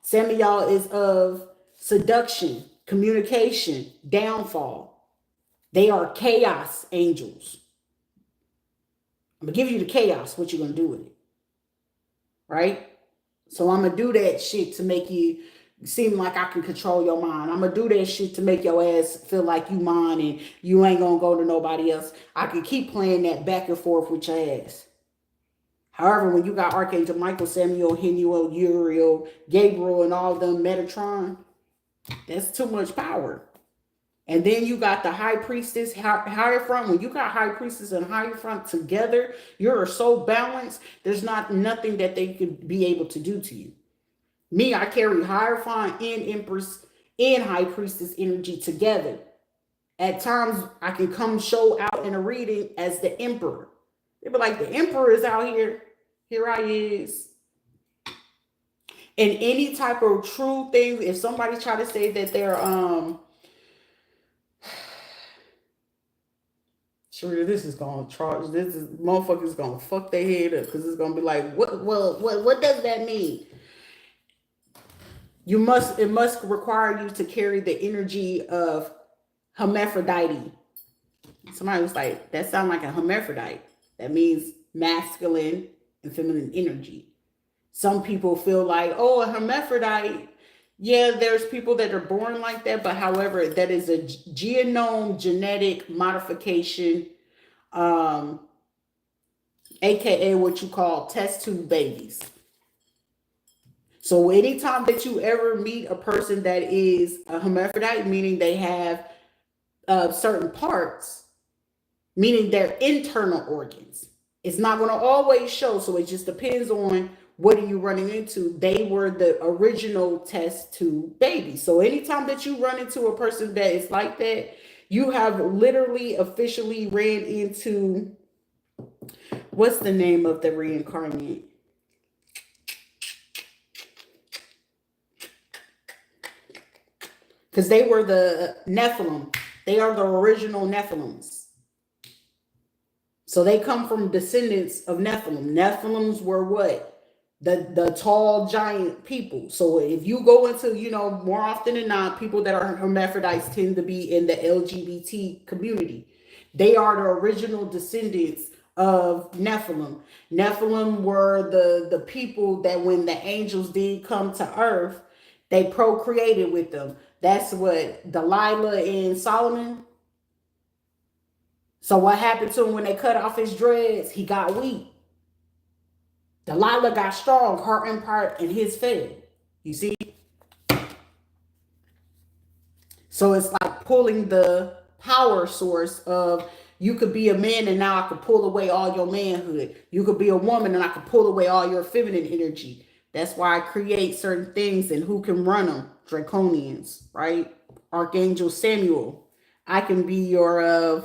Samuel is of seduction, communication, downfall. They are chaos angels. I'm gonna give you the chaos. What you gonna do with it, right? So I'm gonna do that shit to make you seem like I can control your mind. I'm gonna do that shit to make your ass feel like you mine and you ain't gonna go to nobody else. I can keep playing that back and forth with your ass. However, when you got Archangel Michael, Samuel, Heniel, Uriel, Gabriel, and all of them, Metatron, that's too much power. And then you got the High Priestess, Hierophant. When you got High Priestess and Hierophant together, you're so balanced, there's nothing that they could be able to do to you. Me, I carry Hierophant and Empress and High Priestess energy together. At times, I can come show out in a reading as the Emperor. They be like, the Emperor is out here. Here I is. And any type of true thing, if somebody try to say that they're sure, this is gonna charge. This is motherfuckers gonna fuck their head up because it's gonna be like, what does that mean? It must require you to carry the energy of hermaphrodite. Somebody was like, that sounds like a hermaphrodite. That means masculine and feminine energy. Some people feel like, oh, a hermaphrodite. Yeah, there's people that are born like that, but however, that is a genome genetic modification, aka what you call test tube babies. So anytime that you ever meet a person that is a hermaphrodite, meaning they have certain parts, meaning their internal organs, it's not going to always show. So it just depends on what are you running into. They were the original test tube baby. So anytime that you run into a person that is like that, you have literally officially ran into, what's the name of the reincarnate? Because they were the Nephilim. They are the original Nephilims. So they come from descendants of Nephilim. Nephilims were what? The tall giant people. So if you go into, more often than not, people that are hermaphrodites tend to be in the LGBT community. They are the original descendants of Nephilim. Nephilim were the people that when the angels did come to earth, they procreated with them. That's what Delilah and Solomon. So what happened to him when they cut off his dreads? He got weak. Delilah got strong, her empire, and his fell. You see? So it's like pulling the power source of, you could be a man and now I could pull away all your manhood. You could be a woman and I could pull away all your feminine energy. That's why I create certain things and who can run them. Draconians, right? Archangel Samuel. I can be your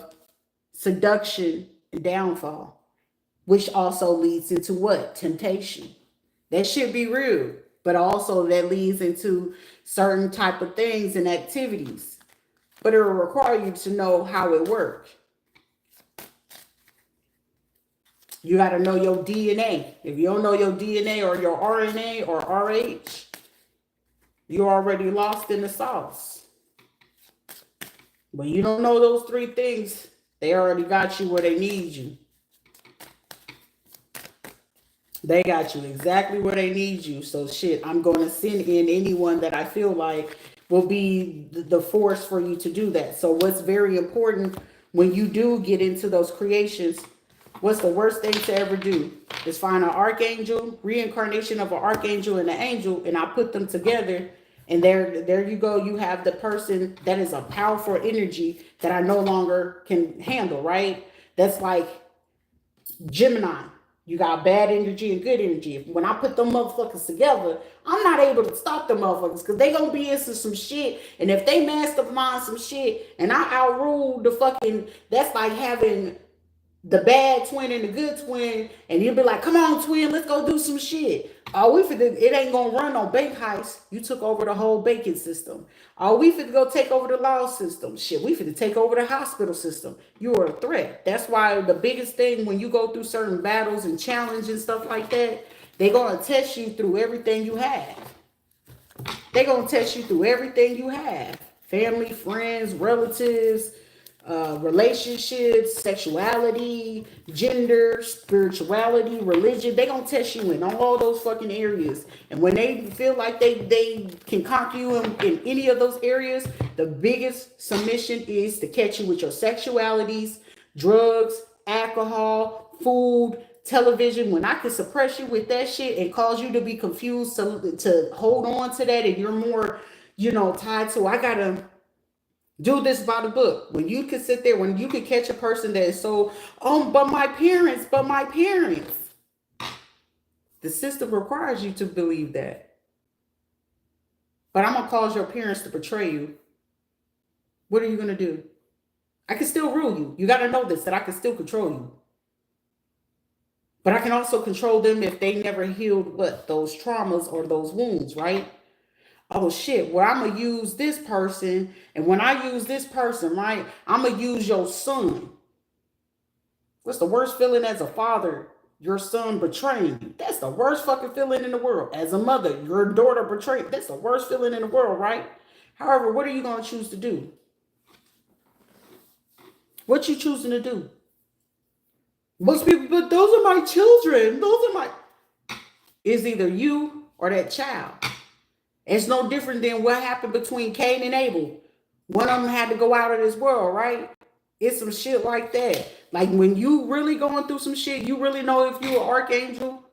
seduction and downfall, which also leads into what? Temptation. That should be real, but also that leads into certain type of things and activities. But it will require you to know how it works. You got to know your DNA. If you don't know your DNA or your RNA or RH, You're already lost in the sauce. But you don't know those three things. They already got you where they need you. They got you exactly where they need you. So shit, I'm going to send in anyone that I feel like will be the force for you to do that. So what's very important when you do get into those creations, what's the worst thing to ever do is find an archangel, reincarnation of an archangel and an angel, and I put them together. And there you go. You have the person that is a powerful energy that I no longer can handle, right? That's like Gemini. You got bad energy and good energy. When I put them motherfuckers together, I'm not able to stop them motherfuckers because they gonna be into some shit. And if they mastermind some shit and I outrule the fucking, that's like having the bad twin and the good twin, and you'll be like, come on, twin, let's go do some shit. Oh, we finna, it ain't gonna run no bank heist. You took over the whole banking system. Oh, we finna go take over the law system. Shit, we finna take over the hospital system. You are a threat. That's why the biggest thing when you go through certain battles and challenges and stuff like that, they gonna test you through everything you have. They gonna test you through everything you have. Family, friends, relatives, relationships, sexuality, gender, spirituality, religion. They gonna test you in all those fucking areas. And when they feel like they can conquer you in any of those areas, the biggest submission is to catch you with your sexualities, drugs, alcohol, food, television. When I can suppress you with that shit and cause you to be confused to hold on to that, and you're more, tied to, I gotta do this by the book. When you can sit there, when you can catch a person that is so, but my parents. The system requires you to believe that. But I'm going to cause your parents to betray you. What are you going to do? I can still rule you. You got to know this, that I can still control you. But I can also control them if they never healed those traumas or those wounds, right? Oh shit, well, I'm going to use this person. And when I use this person, right, I'm going to use your son. What's the worst feeling as a father? Your son betraying you. That's the worst fucking feeling in the world. As a mother, your daughter betraying. That's the worst feeling in the world, right? However, what are you going to choose to do? What you choosing to do? Most people, but those are my children. It's either you or that child. It's no different than what happened between Cain and Abel. One of them had to go out of this world, right? It's some shit like that. Like when you really going through some shit, you really know if you're an archangel,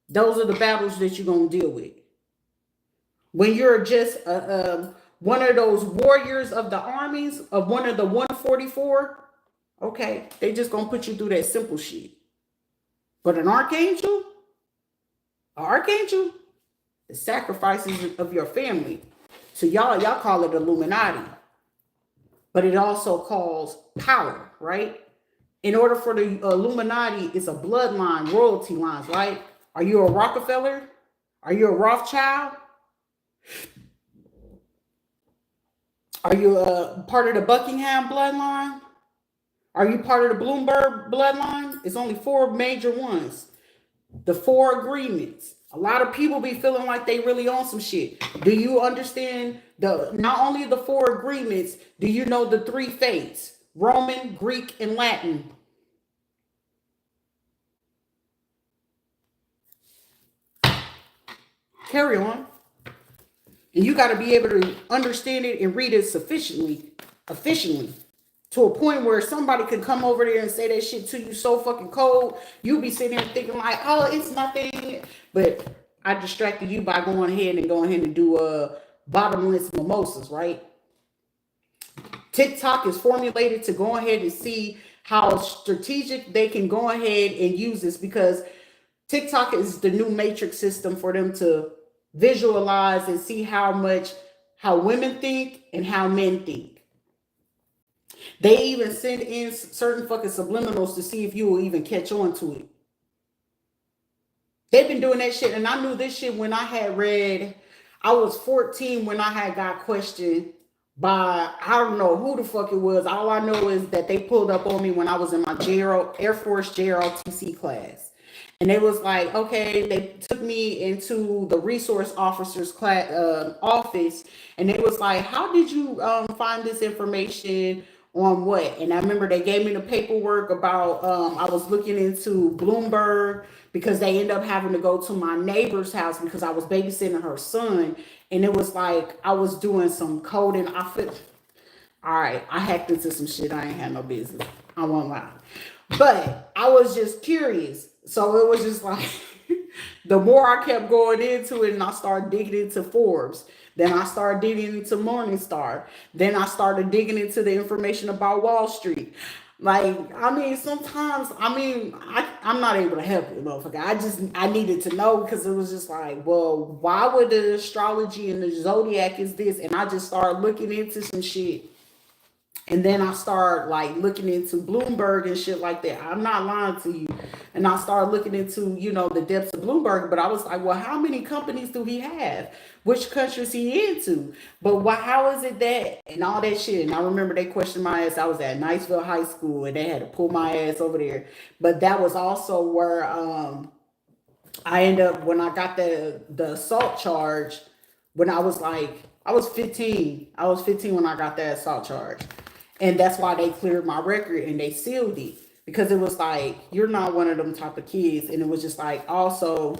those are the battles that you're going to deal with. When you're just one of those warriors of the armies of one of the 144, okay, they just going to put you through that simple shit. But an archangel, the sacrifices of your family. So y'all call it Illuminati. But it also calls power, right? In order for the Illuminati, it's a bloodline, royalty lines, right? Are you a Rockefeller? Are you a Rothschild? Are you a part of the Buckingham bloodline? Are you part of the Bloomberg bloodline? It's only 4 major ones. The 4 agreements. A lot of people be feeling like they really on some shit. Do you understand not only the 4 agreements, do you know the 3 faiths? Roman, Greek, and Latin. Carry on. And you got to be able to understand it and read it efficiently, to a point where somebody can come over there and say that shit to you so fucking cold, you'll be sitting there thinking like, oh, it's nothing. But I distracted you by going ahead and do bottomless mimosas, right? TikTok is formulated to go ahead and see how strategic they can go ahead and use this, because TikTok is the new matrix system for them to visualize and see how women think and how men think. They even send in certain fucking subliminals to see if you will even catch on to it. They've been doing that shit, and I knew this shit when I had read. I was 14 when I had got questioned by, I don't know who the fuck it was. All I know is that they pulled up on me when I was in my Air Force JROTC class. And it was like, okay, they took me into the resource officer's class, office, and it was like, how did you find this information on what? And I remember they gave me the paperwork about, I was looking into Bloomberg because they ended up having to go to my neighbor's house because I was babysitting her son. And it was like, I was doing some coding. All right, I hacked into some shit I ain't had no business. I won't lie. But I was just curious. So it was just like, the more I kept going into it and I started digging into Forbes, then I started digging into Morningstar. Then I started digging into the information about Wall Street. Like, I mean, sometimes, I mean, I'm not able to help it, motherfucker. I needed to know because it was just like, well, why would the astrology and the zodiac is this? And I just started looking into some shit. And then I started like looking into Bloomberg and shit like that. I'm not lying to you. And I started looking into, the depths of Bloomberg. But I was like, well, how many companies do he have? Which countries he into? But how is it that and all that shit? And I remember they questioned my ass. I was at Niceville High School and they had to pull my ass over there. But that was also where I ended up when I got the assault charge when I was 15. I was 15 when I got that assault charge. And that's why they cleared my record and they sealed it. Because it was like, you're not one of them type of kids. And it was just like, also,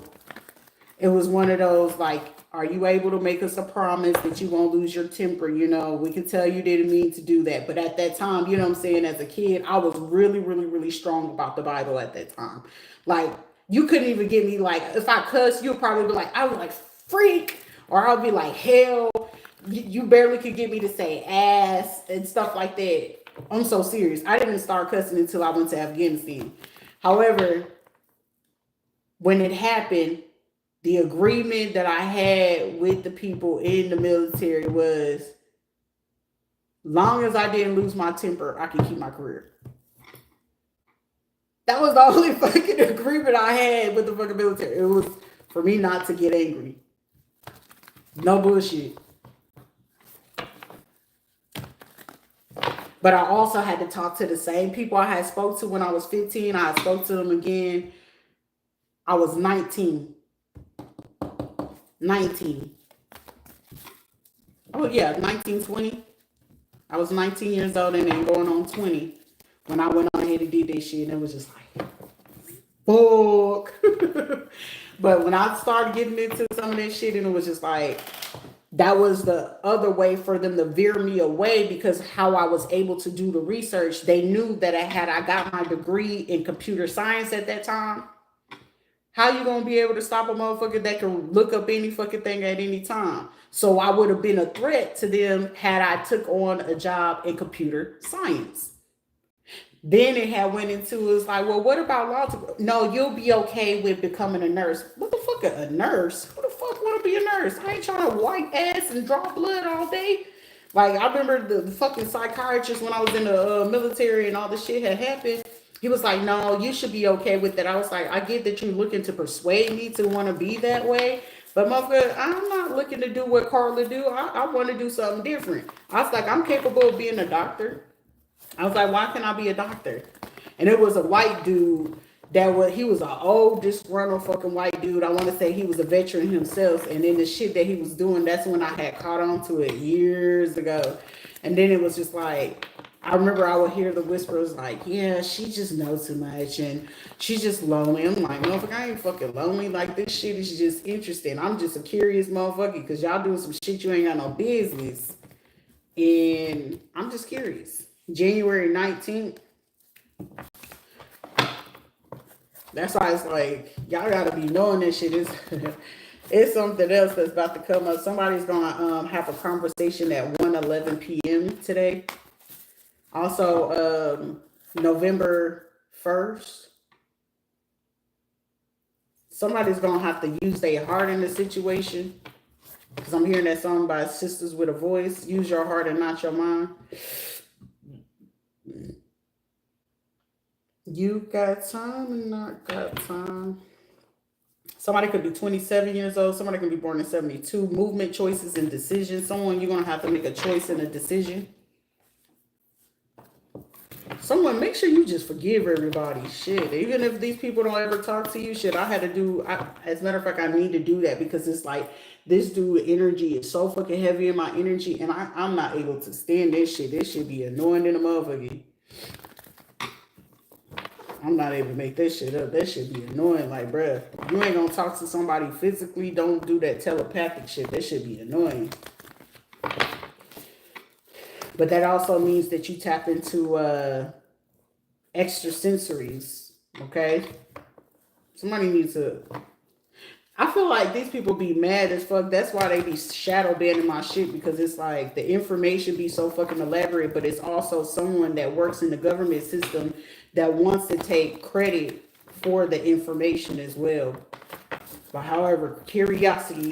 it was one of those like, are you able to make us a promise that you won't lose your temper? We can tell you didn't mean to do that. But at that time, you know what I'm saying? As a kid, I was really, really, really strong about the Bible at that time. Like, you couldn't even get me like, if I cuss, you'll probably be like, I was like, freak. Or I'll be like, hell. You barely could get me to say ass and stuff like that. I'm so serious. I didn't start cussing until I went to Afghanistan. However, when it happened, the agreement that I had with the people in the military was, long as I didn't lose my temper, I could keep my career. That was the only fucking agreement I had with the fucking military. It was for me not to get angry. No bullshit. But I also had to talk to the same people I had spoke to when I was 15. I spoke to them again. I was 19. 19. Oh, yeah, 19, 20. I was 19 years old and then going on 20 when I went on ahead and did this shit. And it was just like, fuck. But when I started getting into some of this shit, and it was just like, that was the other way for them to veer me away because how I was able to do the research, they knew that I got my degree in computer science at that time. How you gonna be able to stop a motherfucker that can look up any fucking thing at any time? So I would have been a threat to them had I took on a job in computer science. Then it had went into, it's like, well, what about law? No, you'll be okay with becoming a nurse. What the fuck, a nurse? Who the fuck want to be a nurse? I ain't trying to wipe ass and draw blood all day. Like, I remember the fucking psychiatrist when I was in the military and all this shit had happened. He was like, no, you should be okay with that. I was like, I get that you're looking to persuade me to want to be that way. But motherfucker, I'm not looking to do what Carla do. I want to do something different. I was like, I'm capable of being a doctor. I was like, why can't I be a doctor? And it was a white dude he was an old, disgruntled fucking white dude. I want to say he was a veteran himself. And then the shit that he was doing, that's when I had caught on to it years ago. And then it was just like, I remember I would hear the whispers like, yeah, she just knows too much and she's just lonely. I'm like, motherfucker, I ain't fucking lonely. Like, this shit is just interesting. I'm just a curious motherfucker because y'all doing some shit you ain't got no business. And I'm just curious. January 19th. That's why it's like, y'all gotta be knowing this shit is it's something else that's about to come up. Somebody's gonna have a conversation at 1:11 p.m. today. Also, November 1st. Somebody's gonna have to use their heart in the situation. Because I'm hearing that song by Sisters with a Voice. Use your heart and not your mind. You got time and not got time. Somebody could be 27 years old. Somebody could be born in 72. Movement, choices, and decisions. Someone you're going to have to make a choice and a decision. Someone, make sure you just forgive everybody. Shit, even if these people don't ever talk to you, shit, I had to do. As a matter of fact, I need to do that because it's like this dude energy is so fucking heavy in my energy, and I'm not able to stand this shit. This should be annoying in a motherfucker. I'm not able to make that shit up. That should be annoying. Like, bruh, you ain't gonna talk to somebody physically. Don't do that telepathic shit. That should be annoying. But that also means that you tap into extra sensories. Okay? Somebody needs to. I feel like these people be mad as fuck. That's why they be shadow banning my shit, because it's like the information be so fucking elaborate, but it's also someone that works in the government system that wants to take credit for the information as well. But however, curiosity,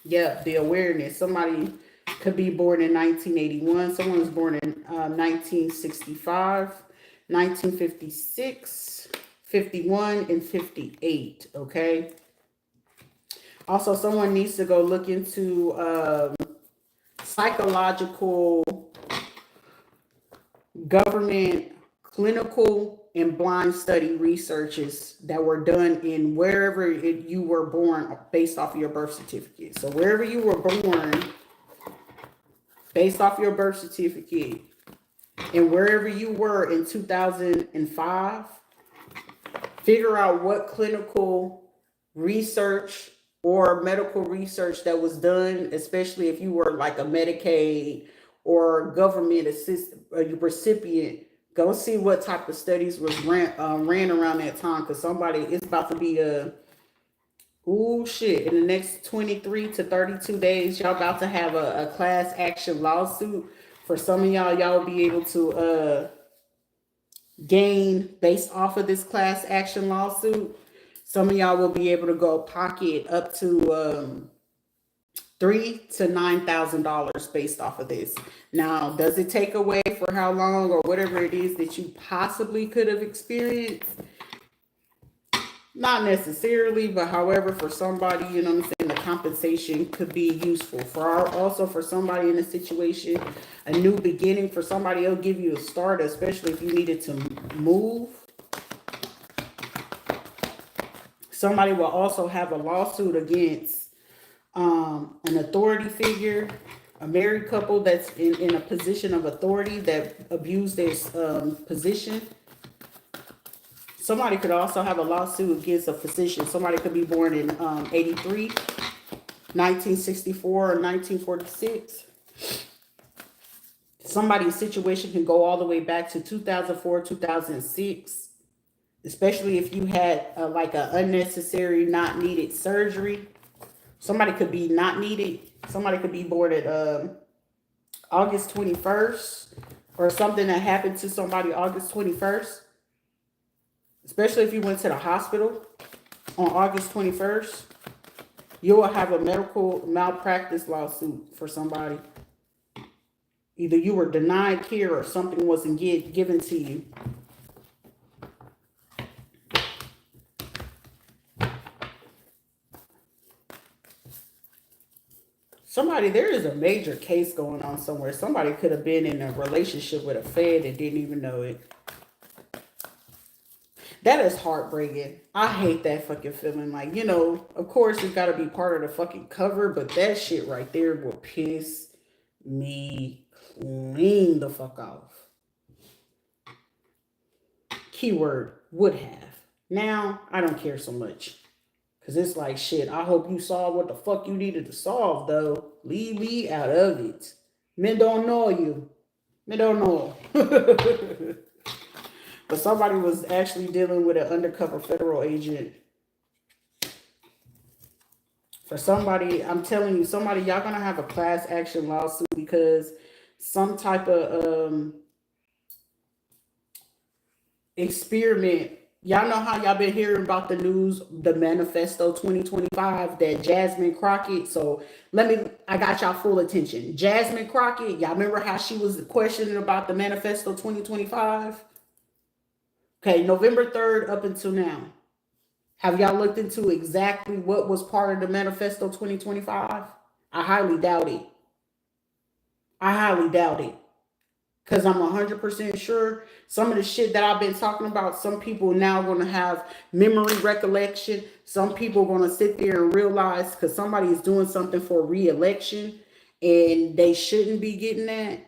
yeah, the awareness. Somebody could be born in 1981. Someone was born in 1965, 1956, 51, and 58, okay? Also, someone needs to go look into psychological, government, clinical, and blind study researches that were done in wherever you were born based off of your birth certificate. So wherever you were born based off your birth certificate and wherever you were in 2005, figure out what clinical research or medical research that was done, especially if you were like a Medicaid or government recipient. Go see what type of studies was ran around that time, because somebody, it's about to be a, ooh shit, in the next 23 to 32 days, y'all about to have a class action lawsuit. For some of y'all will be able to gain based off of this class action lawsuit. Some of y'all will be able to go pocket up to $3,000 to $9,000 based off of this. Now, does it take away for how long or whatever it is that you possibly could have experienced? Not necessarily, but however, for somebody, you know what I'm saying, the compensation could be useful. Also for somebody in a situation, a new beginning. For somebody, it'll give you a start, especially if you needed to move. Somebody will also have a lawsuit against an authority figure, a married couple that's in a position of authority that abused their position. Somebody could also have a lawsuit against a physician. Somebody could be born in 83, 1964, or 1946. Somebody's situation can go all the way back to 2004, 2006. Especially if you had like an unnecessary, not needed surgery. Somebody could be not needed. Somebody could be born at August 21st, or something that happened to somebody August 21st. Especially if you went to the hospital on August 21st, you will have a medical malpractice lawsuit for somebody. Either you were denied care or something wasn't given to you. Somebody, there is a major case going on somewhere. Somebody could have been in a relationship with a Fed and didn't even know it. That is heartbreaking. I hate that fucking feeling. Like, you know, of course it's got to be part of the fucking cover, but that shit right there will piss me clean the fuck off. Keyword, would have. Now, I don't care so much. Because it's like, shit, I hope you solved what the fuck you needed to solve, though. Leave me out of it. Men don't know you. Men don't know. But somebody was actually dealing with an undercover federal agent. For somebody, I'm telling you, somebody, y'all gonna have a class action lawsuit because some type of experiment. Y'all know how y'all been hearing about the news, the Manifesto 2025, that Jasmine Crockett. So I got y'all full attention. Jasmine Crockett, y'all remember how she was questioning about the Manifesto 2025? Okay, November 3rd up until now. Have y'all looked into exactly what was part of the Manifesto 2025? I highly doubt it. I highly doubt it. because I'm 100% sure some of the shit that I've been talking about, some people now going to have memory recollection. Some people are going to sit there and realize because somebody is doing something for re-election and they shouldn't be getting that.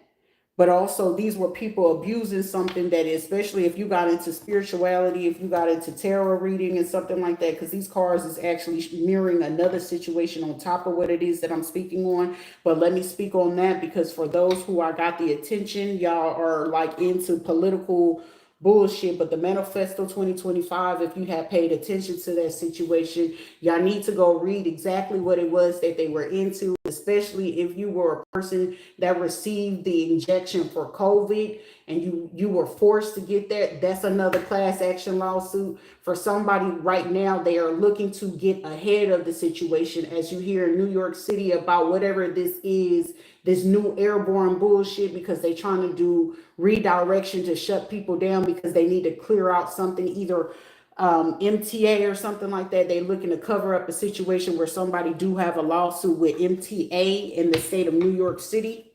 But also these were people abusing something that, especially if you got into spirituality, if you got into tarot reading and something like that, because these cards is actually mirroring another situation on top of what it is that I'm speaking on. But let me speak on that, because for those who I got the attention, y'all are like into political bullshit. But the manifesto 2025, if you have paid attention to that situation, y'all need to go read exactly what it was that they were into, especially if you were a person that received the injection for COVID and you were forced to get that. That's another class action lawsuit. For somebody right now, they are looking to get ahead of the situation, as you hear in New York City about whatever this is, this new airborne bullshit, because they're trying to do redirection to shut people down because they need to clear out something, either MTA or something like that. They're looking to cover up a situation where somebody do have a lawsuit with MTA in the state of New York City,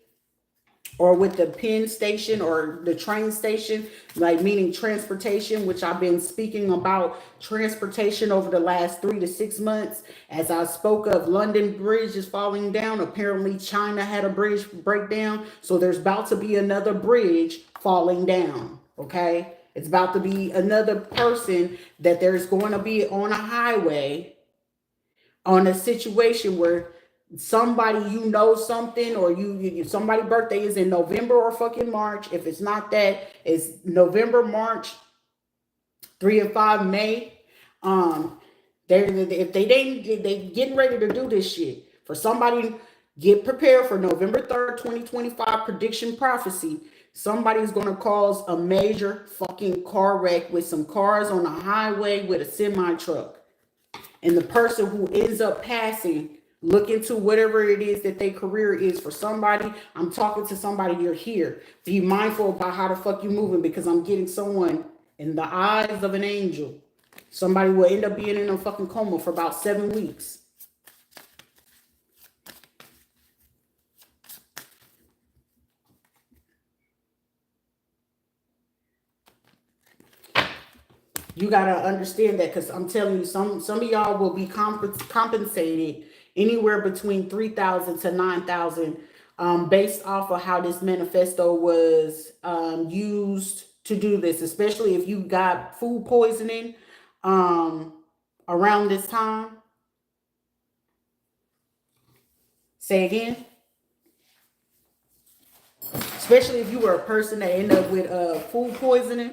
or with the Penn station or the train station, like meaning transportation, which I've been speaking about transportation over the last 3 to 6 months. As I spoke of, London Bridge is falling down. Apparently China had a bridge breakdown. So there's about to be another bridge falling down. Okay. It's about to be another person that there's going to be on a highway on a situation where somebody, you know, something, or somebody's birthday is in November or fucking March. If it's not that, it's November, March, 3 and 5 May. If they getting ready to do this shit. For somebody, get prepared for November 3rd, 2025 prediction prophecy. Somebody's going to cause a major fucking car wreck with some cars on the highway with a semi truck. And the person who ends up passing, look into whatever it is that their career is. For somebody, I'm talking to somebody, you're here. Be mindful about how the fuck you moving, because I'm getting someone in the eyes of an angel. Somebody will end up being in a fucking coma for about 7 weeks. You got to understand that, because I'm telling you, some of y'all will be compensated anywhere between 3,000 to 9,000 based off of how this manifesto was used to do this, especially if you got food poisoning around this time. Say again. Especially if you were a person that ended up with food poisoning.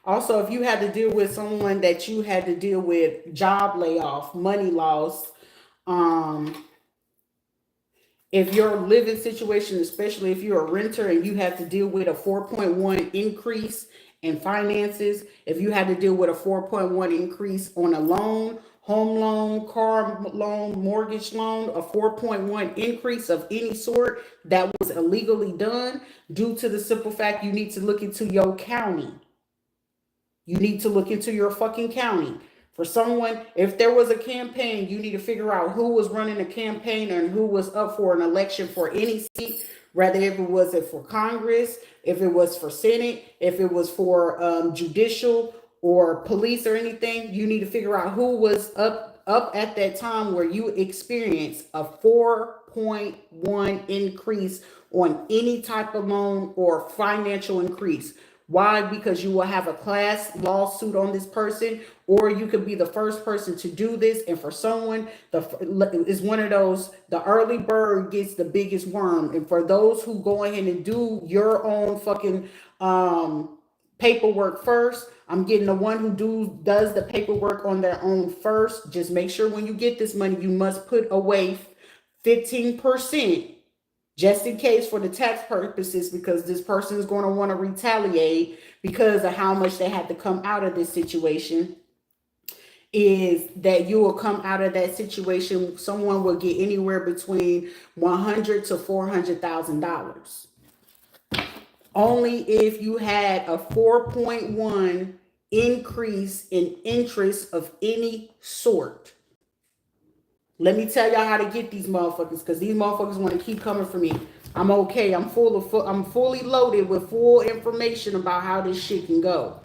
Also, if you had to deal with someone that you had to deal with job layoff, money loss, if your living situation, especially if you're a renter and you have to deal with a 4.1 increase in finances, if you had to deal with a 4.1 increase on a loan, home loan, car loan, mortgage loan, a 4.1 increase of any sort that was illegally done, due to the simple fact you need to look into your county. You need to look into your fucking county. For someone, if there was a campaign, you need to figure out who was running a campaign and who was up for an election for any seat, whether if it was for Congress, if it was for Senate, if it was for judicial or police or anything. You need to figure out who was up at that time where you experienced a 4.1 increase on any type of loan or financial increase. Why? Because you will have a class lawsuit on this person, or you could be the first person to do this. And for someone, is one of those, the early bird gets the biggest worm. And for those who go ahead and do your own fucking paperwork first, I'm getting the one who does the paperwork on their own first. Just make sure when you get this money, you must put away 15%. Just in case for the tax purposes, because this person is going to want to retaliate because of how much they had to come out of this situation, is that you will come out of that situation. Someone will get anywhere between $100,000 to $400,000. Only if you had a 4.1 increase in interest of any sort. Let me tell y'all how to get these motherfuckers, because these motherfuckers want to keep coming for me. I'm okay. I'm fully loaded with full information about how this shit can go.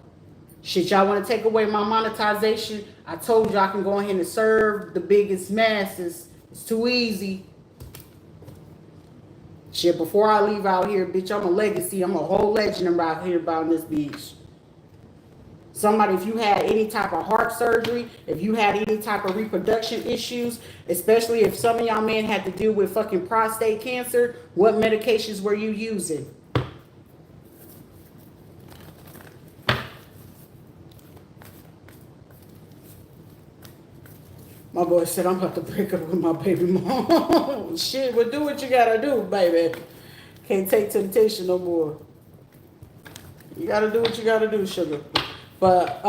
Shit, y'all want to take away my monetization? I told you I can go ahead and serve the biggest masses. It's too easy. Shit, before I leave out here, bitch, I'm a legacy. I'm a whole legend out here about this bitch. Somebody, if you had any type of heart surgery, if you had any type of reproduction issues, especially if some of y'all men had to deal with fucking prostate cancer, what medications were you using? My boy said, I'm about to break up with my baby mom. Shit, well, do what you gotta do, baby. Can't take temptation no more. You gotta do what you gotta do, sugar. But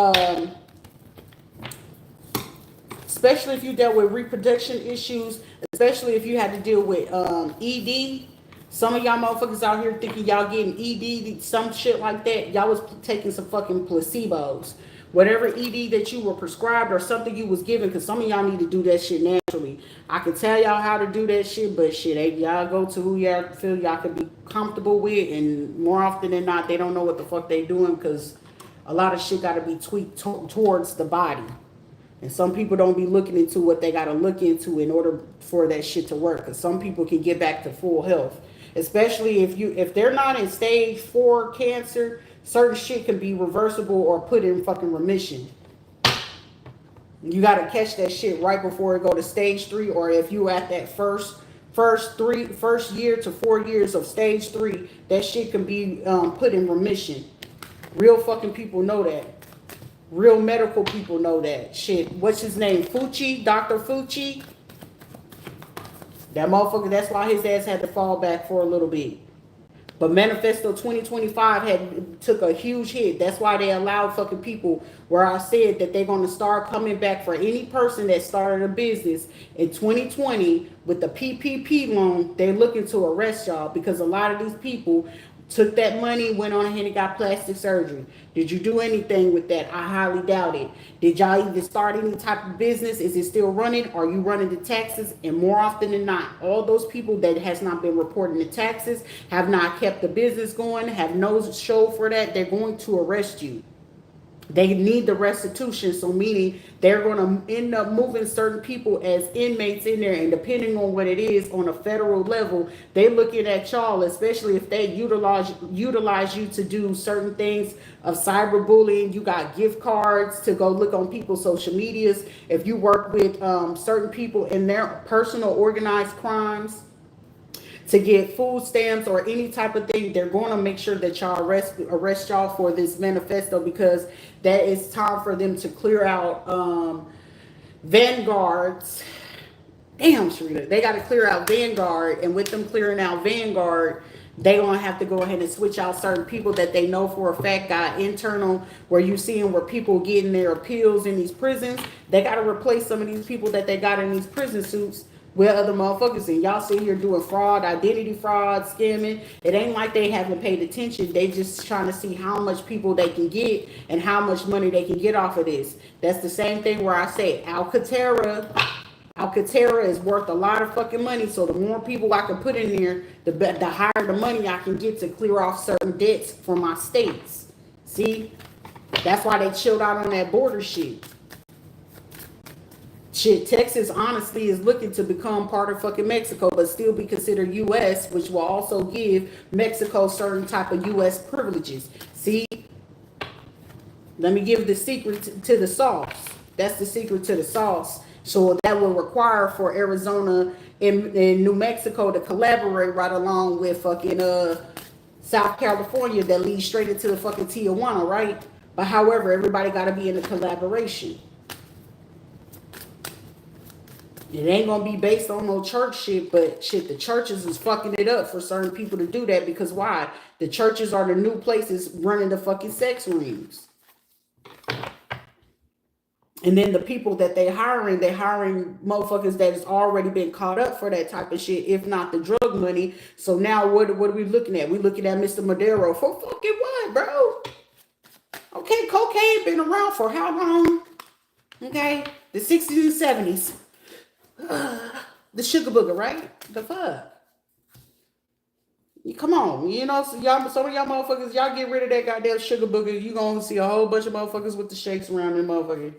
especially if you dealt with reproduction issues, especially if you had to deal with ED. Some of y'all motherfuckers out here thinking y'all getting ED, some shit like that. Y'all was taking some fucking placebos. Whatever ED that you were prescribed or something you was given, because some of y'all need to do that shit naturally. I can tell y'all how to do that shit, but shit, y'all go to who y'all feel y'all could be comfortable with, and more often than not, they don't know what the fuck they doing, because a lot of shit got to be tweaked towards the body. And some people don't be looking into what they got to look into in order for that shit to work. Because some people can get back to full health. Especially if they're not in stage 4 cancer, certain shit can be reversible or put in fucking remission. You got to catch that shit right before it go to stage 3. Or if you at that first year to 4 years of stage 3, that shit can be put in remission. Real fucking people know that. Real medical people know that. Shit, what's his name? Fucci? Dr. Fucci? That motherfucker, that's why his ass had to fall back for a little bit. But Manifesto 2025 took a huge hit. That's why they allowed fucking people, where I said that they're going to start coming back for any person that started a business in 2020 with the PPP loan. They're looking to arrest y'all because a lot of these people took that money, went on ahead and got plastic surgery. Did you do anything with that? I highly doubt it. Did y'all even start any type of business? Is it still running? Are you running the taxes? And more often than not, all those people that has not been reporting the taxes, have not kept the business going, have no show for that, they're going to arrest you. They need the restitution, so meaning they're going to end up moving certain people as inmates in there, and depending on what it is on a federal level, they looking at y'all, especially if they utilize you to do certain things of cyberbullying. You got gift cards to go look on people's social medias. If you work with certain people in their personal organized crimes, to get food stamps or any type of thing, they're going to make sure that y'all arrest y'all for this manifesto, because that is time for them to clear out Vanguards. Damn, Rita, they got to clear out Vanguard, and with them clearing out Vanguard, they gonna have to go ahead and switch out certain people that they know for a fact got internal, where you seeing where people getting their appeals in these prisons. They got to replace some of these people that they got in these prison suits with other motherfuckers, and y'all sit here doing fraud, identity fraud, scamming. It ain't like they haven't paid attention. They just trying to see how much people they can get and how much money they can get off of this. That's the same thing where I say Alcatraz is worth a lot of fucking money. So the more people I can put in there, the higher the money I can get to clear off certain debts for my states. See, that's why they chilled out on that border shit. Shit, Texas honestly is looking to become part of fucking Mexico, but still be considered U.S., which will also give Mexico certain type of U.S. privileges. See, let me give the secret to the sauce. That's the secret to the sauce. So that will require for Arizona and New Mexico to collaborate right along with fucking South California, that leads straight into the fucking Tijuana, right? But however, everybody got to be in a collaboration. It ain't gonna be based on no church shit, but shit, the churches is fucking it up for certain people to do that, because why? The churches are the new places running the fucking sex rings. And then the people that they hiring motherfuckers that has already been caught up for that type of shit, if not the drug money. So now what are we looking at? We looking at Mr. Madero for fucking what, bro? Okay, cocaine been around for how long? Okay, the 60s and 70s. The sugar booger, right? The fuck? Come on, you know, so y'all, some of y'all motherfuckers, y'all get rid of that goddamn sugar booger. You gonna see a whole bunch of motherfuckers with the shakes around them motherfuckers.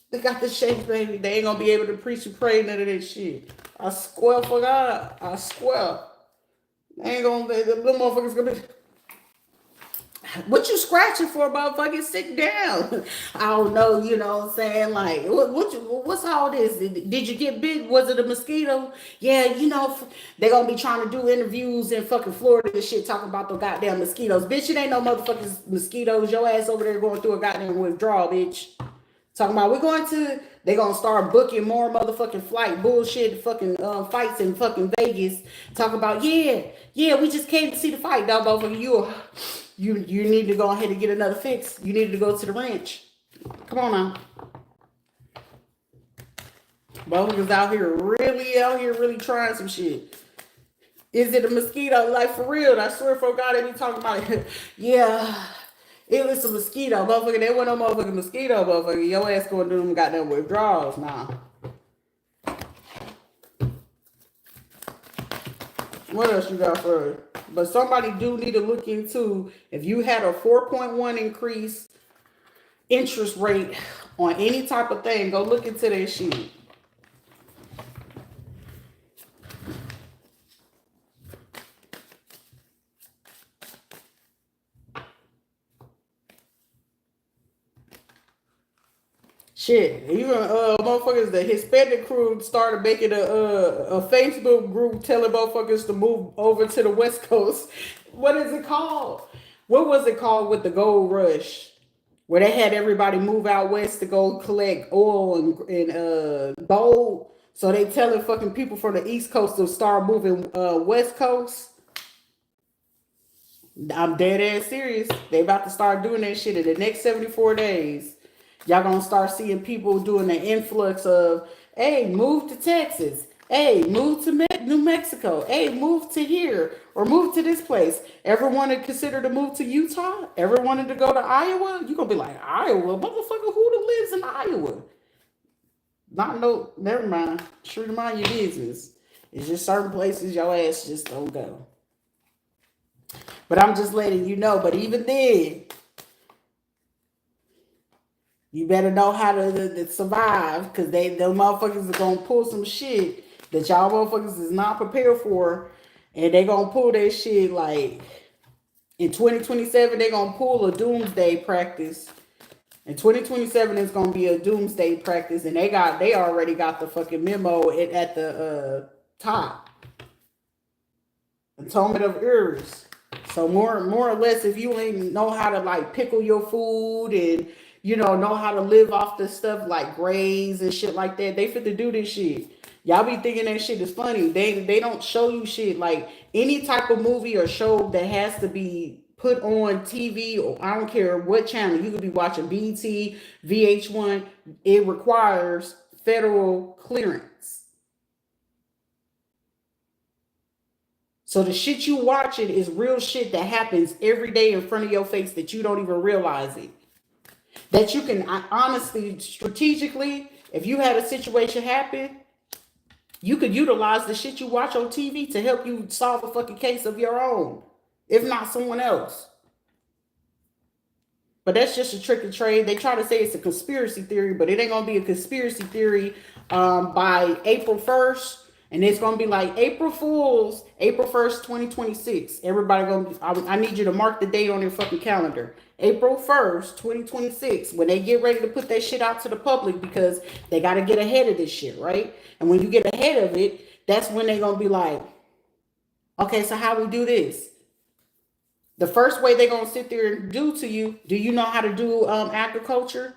They got the shakes, baby. They ain't gonna be able to preach and pray none of that shit. I swear for God. I swear. They ain't gonna, the little motherfuckers gonna be. What you scratching for, motherfucker? Sit down. I don't know, you know what I'm saying? Like, what's all this? Did you get bit? Was it a mosquito? Yeah, you know, they gonna be trying to do interviews in fucking Florida and shit talking about the goddamn mosquitoes. Bitch, it ain't no motherfucking mosquitoes. Your ass over there going through a goddamn withdrawal, bitch. Talking about they gonna start booking more motherfucking flight bullshit fucking fights in fucking Vegas. Talk about, yeah, we just came to see the fight, dog, motherfucker. You need to go ahead and get another fix. You need to go to the ranch. Come on now. Motherfuckers out here really trying some shit. Is it a mosquito? Like, for real, I swear for God, they be talking about it. Yeah. It was a mosquito, motherfucker. They wasn't no motherfucking mosquito, motherfucker. Your ass going to do them goddamn withdrawals now. What else you got for it? But somebody do need to look into if you had a 4.1 increase interest rate on any type of thing, go look into that shit. Shit, even motherfuckers, the Hispanic crew started making a Facebook group telling motherfuckers to move over to the West Coast. What is it called? What was it called with the gold rush? Where they had everybody move out west to go collect oil and gold. So they telling fucking people from the East Coast to start moving West Coast. I'm dead ass serious. They about to start doing that shit in the next 74 days. Y'all gonna start seeing people doing the influx of, hey, move to Texas. Hey, move to New Mexico. Hey, move to here or move to this place. Ever wanted to consider to move to Utah? Ever wanted to go to Iowa? You gonna be like, Iowa? Motherfucker, who lives in Iowa? Not no, never mind. Sure to mind your business. It's just certain places your ass just don't go. But I'm just letting you know, but even then, you better know how to survive, because them motherfuckers are going to pull some shit that y'all motherfuckers is not prepared for. And they going to pull that shit like in 2027, they going to pull a doomsday practice. In 2027 is going to be a doomsday practice. And they already got the fucking memo at the top. Atonement of errors. So more or less, if you ain't know how to like pickle your food and know how to live off the stuff like graze and shit like that, they fit to do this shit. Y'all be thinking that shit is funny. They don't show you shit like any type of movie or show that has to be put on TV, or I don't care what channel. You could be watching BT, VH1. It requires federal clearance. So the shit you watching is real shit that happens every day in front of your face that you don't even realize it. That you can honestly, strategically, if you had a situation happen, you could utilize the shit you watch on TV to help you solve a fucking case of your own, if not someone else. But that's just a trick and trade. They try to say it's a conspiracy theory, but it ain't going to be a conspiracy theory by April 1st. And it's going to be like April Fools, April 1st, 2026. Everybody going to, I need you to mark the date on your fucking calendar. April 1st, 2026, when they get ready to put that shit out to the public, because they got to get ahead of this shit, right? And when you get ahead of it, that's when they're going to be like, okay, so how we do this? The first way they're going to sit there and do to you, do you know how to do agriculture?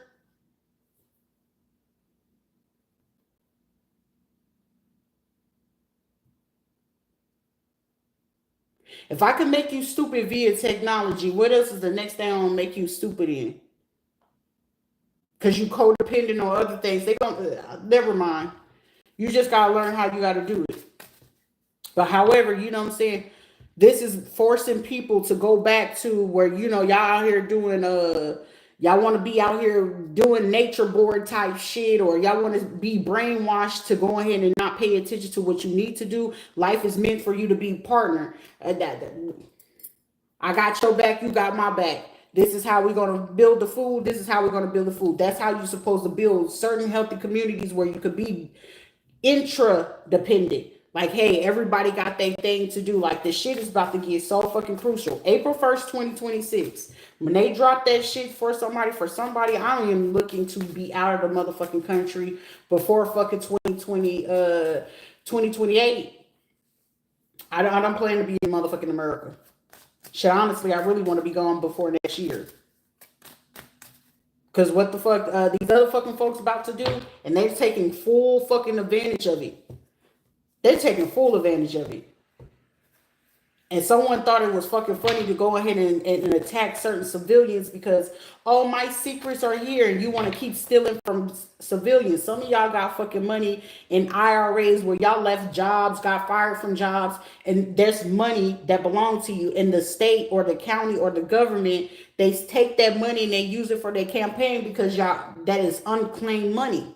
If I can make you stupid via technology, what else is the next thing I'm going to make you stupid in? Because you codependent on other things. They don't, never mind. You just got to learn how you got to do it. But however, you know what I'm saying? This is forcing people to go back to where, y'all out here doing y'all want to be out here doing nature board type shit, or y'all want to be brainwashed to go ahead and not pay attention to what you need to do. Life is meant for you to be partner. I got your back, you got my back. This is how we're going to build the food. This is how we're going to build the food. That's how you're supposed to build certain healthy communities where you could be intra-dependent. Like, hey, everybody got their thing to do. Like, this shit is about to get so fucking crucial. April 1st, 2026. When they drop that shit for somebody, I don't even looking to be out of the motherfucking country before fucking 2028. I don't plan to be in motherfucking America. Shit, honestly, I really want to be gone before next year. Because what the fuck these other fucking folks about to do, and they're taking full fucking advantage of it. They're taking full advantage of it. And someone thought it was fucking funny to go ahead and attack certain civilians because, oh, my secrets are here and you want to keep stealing from civilians. Some of y'all got fucking money in IRAs where y'all left jobs, got fired from jobs, and there's money that belongs to you in the state or the county or the government. They take that money and they use it for their campaign because y'all, that is unclaimed money.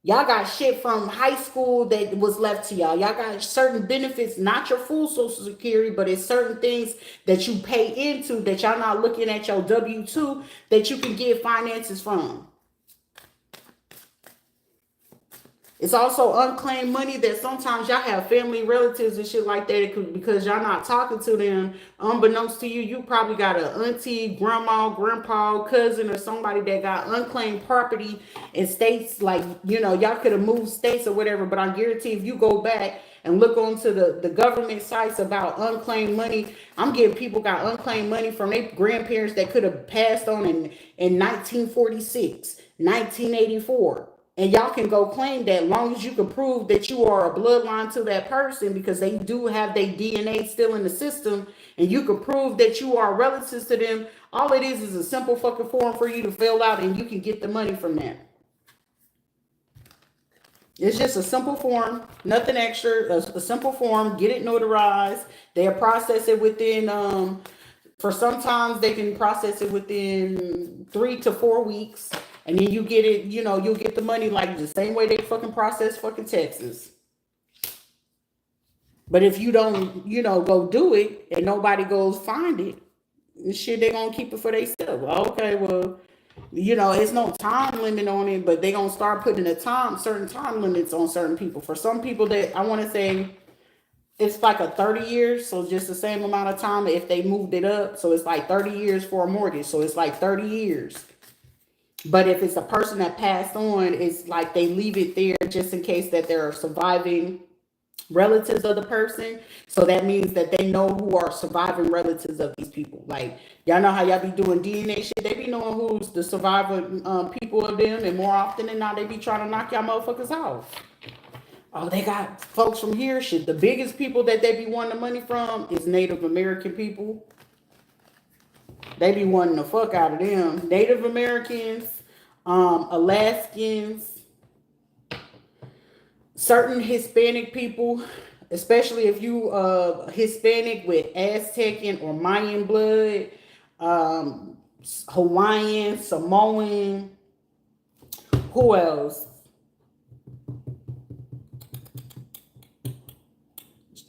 Y'all got shit from high school that was left to y'all. Y'all got certain benefits, not your full Social Security, but it's certain things that you pay into that y'all not looking at your W-2 that you can get finances from. It's also unclaimed money that sometimes y'all have family relatives and shit like that because y'all not talking to them. Unbeknownst to you, you probably got an auntie, grandma, grandpa, cousin, or somebody that got unclaimed property in states like, y'all could have moved states or whatever. But I guarantee if you go back and look onto the government sites about unclaimed money, I'm getting people got unclaimed money from their grandparents that could have passed on in 1946, 1984. And y'all can go claim that long as you can prove that you are a bloodline to that person because they do have their DNA still in the system and you can prove that you are relatives to them. All it is a simple fucking form for you to fill out and you can get the money from that. It's just a simple form, nothing extra, a simple form, get it notarized. They'll process it within, for sometimes they can process it within 3 to 4 weeks. And then you get it, you'll get the money like the same way they fucking process fucking taxes. But if you don't, go do it and nobody goes find it, shit, they gonna keep it for themselves. Okay, well, it's no time limit on it, but they gonna start putting certain time limits on certain people. For some people that I want to say it's like a 30 years, so just the same amount of time if they moved it up. So it's like 30 years for a mortgage. So it's like 30 years. But if it's a person that passed on, it's like they leave it there just in case that there are surviving relatives of the person. So that means that they know who are surviving relatives of these people. Like, y'all know how y'all be doing DNA shit. They be knowing who's the surviving people of them. And more often than not, they be trying to knock y'all motherfuckers out. Oh, they got folks from here. Shit, the biggest people that they be wanting the money from is Native American people. They be wanting the fuck out of them. Native Americans, Alaskans, certain Hispanic people, especially if you Hispanic with Aztecian or Mayan blood, Hawaiian, Samoan, who else?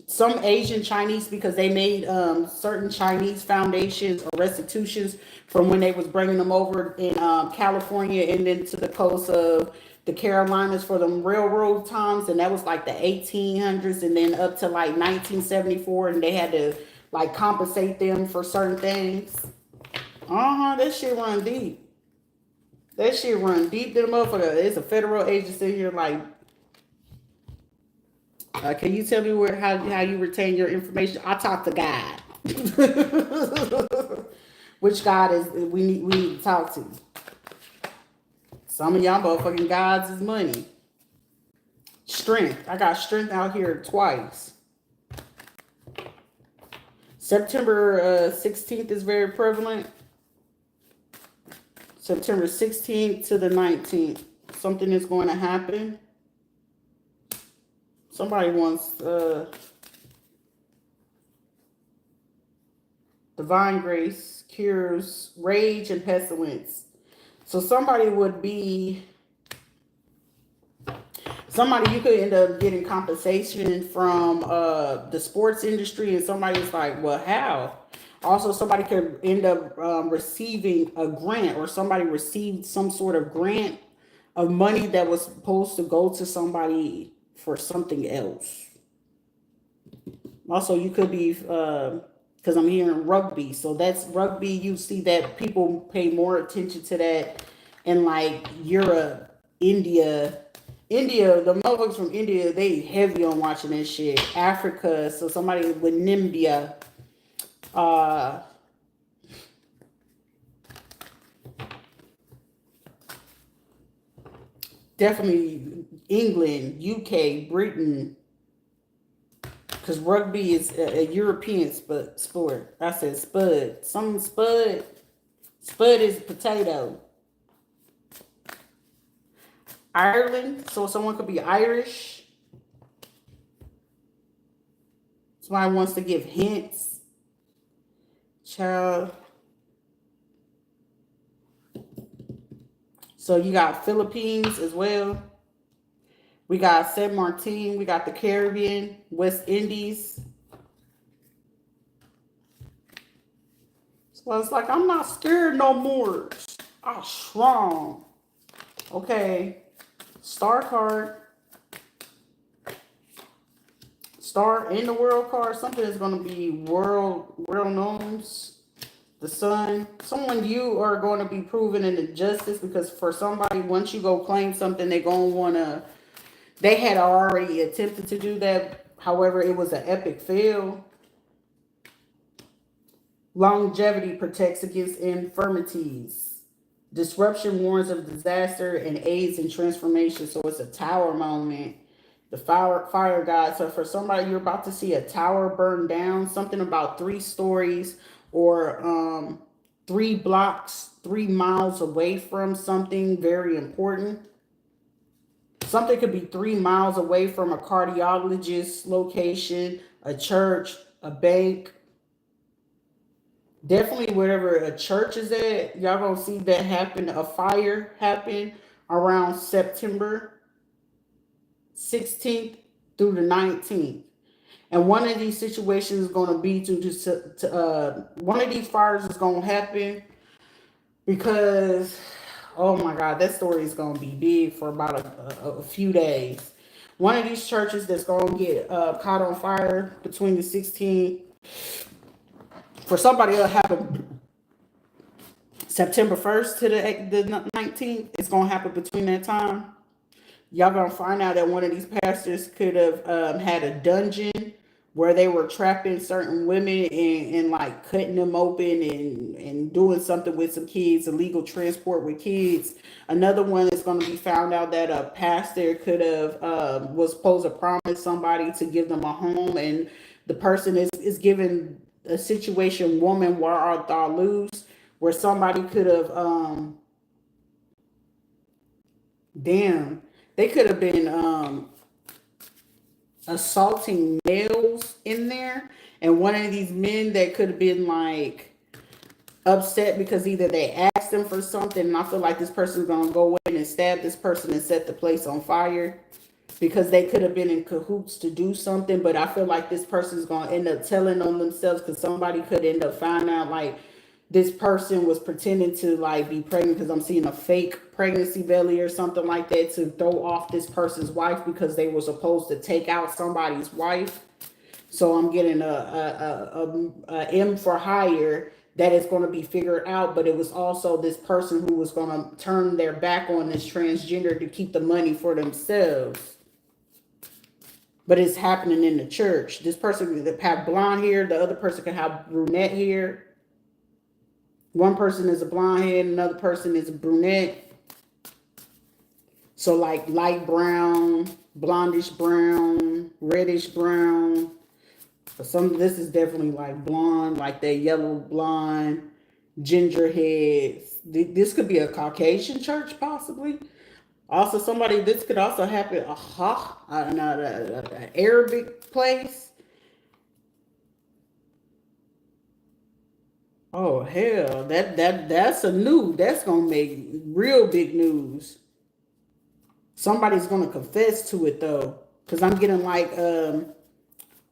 Some Asian Chinese because they made certain Chinese foundations or restitutions from when they was bringing them over in California and then to the coast of the Carolinas for them railroad times. And that was like the 1800s and then up to like 1974. And they had to like compensate them for certain things. That shit run deep. That shit run deep to the motherfucker. It's a federal agency here like, can you tell me how you retain your information? I talk to God. Which God is we need to talk to? Some of y'all motherfucking gods is money. Strength. I got strength out here twice. September 16th is very prevalent. September 16th to the 19th. Something is going to happen. Somebody wants divine grace, cures, rage, and pestilence. So somebody would be somebody you could end up getting compensation from the sports industry, and somebody's like, well, how? Also, somebody could end up receiving a grant, or somebody received some sort of grant of money that was supposed to go to somebody for something else. Also, you could be because I'm hearing rugby, so that's rugby. You see that people pay more attention to that in like Europe, India. India, the motherfuckers from India, they heavy on watching that shit. Africa, so somebody with Nimbia, uh, definitely England, UK, Britain, because rugby is a European sport. I said spud. Some spud. Spud is potato. Ireland, so someone could be Irish. Somebody wants to give hints. Child. So you got Philippines as well. We got Saint Martin. We got the Caribbean, West Indies. So it's like, I'm not scared no more. I'm strong. Okay. Star card. Star in the world card. Something is going to be world knowns. The sun. Someone you are going to be proven an injustice, because for somebody, once you go claim something, they're going to want to. They had already attempted to do that. However, it was an epic fail. Longevity protects against infirmities. Disruption warns of disaster and aids in transformation. So it's a tower moment. The fire god. So for somebody, you're about to see a tower burn down. Something about 3 stories or 3 blocks, 3 miles away from something very important. Something could be 3 miles away from a cardiologist location, a church, a bank. Definitely wherever a church is at, y'all gonna see that happen. A fire happen around September 16th through the 19th. And one of these situations is going to be one of these fires is going to happen because, oh my God, that story is going to be big for about a few days. One of these churches that's going to get caught on fire between the 16th. For somebody, it'll happen September 1st to the 19th. It's going to happen between that time. Y'all going to find out that one of these pastors could have had a dungeon where they were trapping certain women and like cutting them open and doing something with some kids, illegal transport with kids. Another one is going to be found out that a pastor could have was supposed to promise somebody to give them a home, and the person is given a situation, woman where art thou lose, where somebody could have they could have been assaulting males in there, and one of these men that could have been like upset because either they asked them for something, and I feel like this person's gonna go in and stab this person and set the place on fire because they could have been in cahoots to do something. But I feel like this person's gonna end up telling on themselves, because somebody could end up finding out like this person was pretending to like be pregnant, because I'm seeing a fake pregnancy belly or something like that to throw off this person's wife, because they were supposed to take out somebody's wife. So I'm getting a M for hire that is going to be figured out, but it was also this person who was going to turn their back on this transgender to keep the money for themselves. But it's happening in the church. This person could have blonde hair, the other person could have brunette hair. One person is a blonde head, another person is a brunette. So like light brown, blondish brown, reddish brown. But this is definitely like blonde, like that yellow blonde, ginger heads. This could be a Caucasian church, possibly. Also, this could also happen an Arabic place. Oh hell, that's a new. That's gonna make real big news. Somebody's gonna confess to it though, because I'm getting like a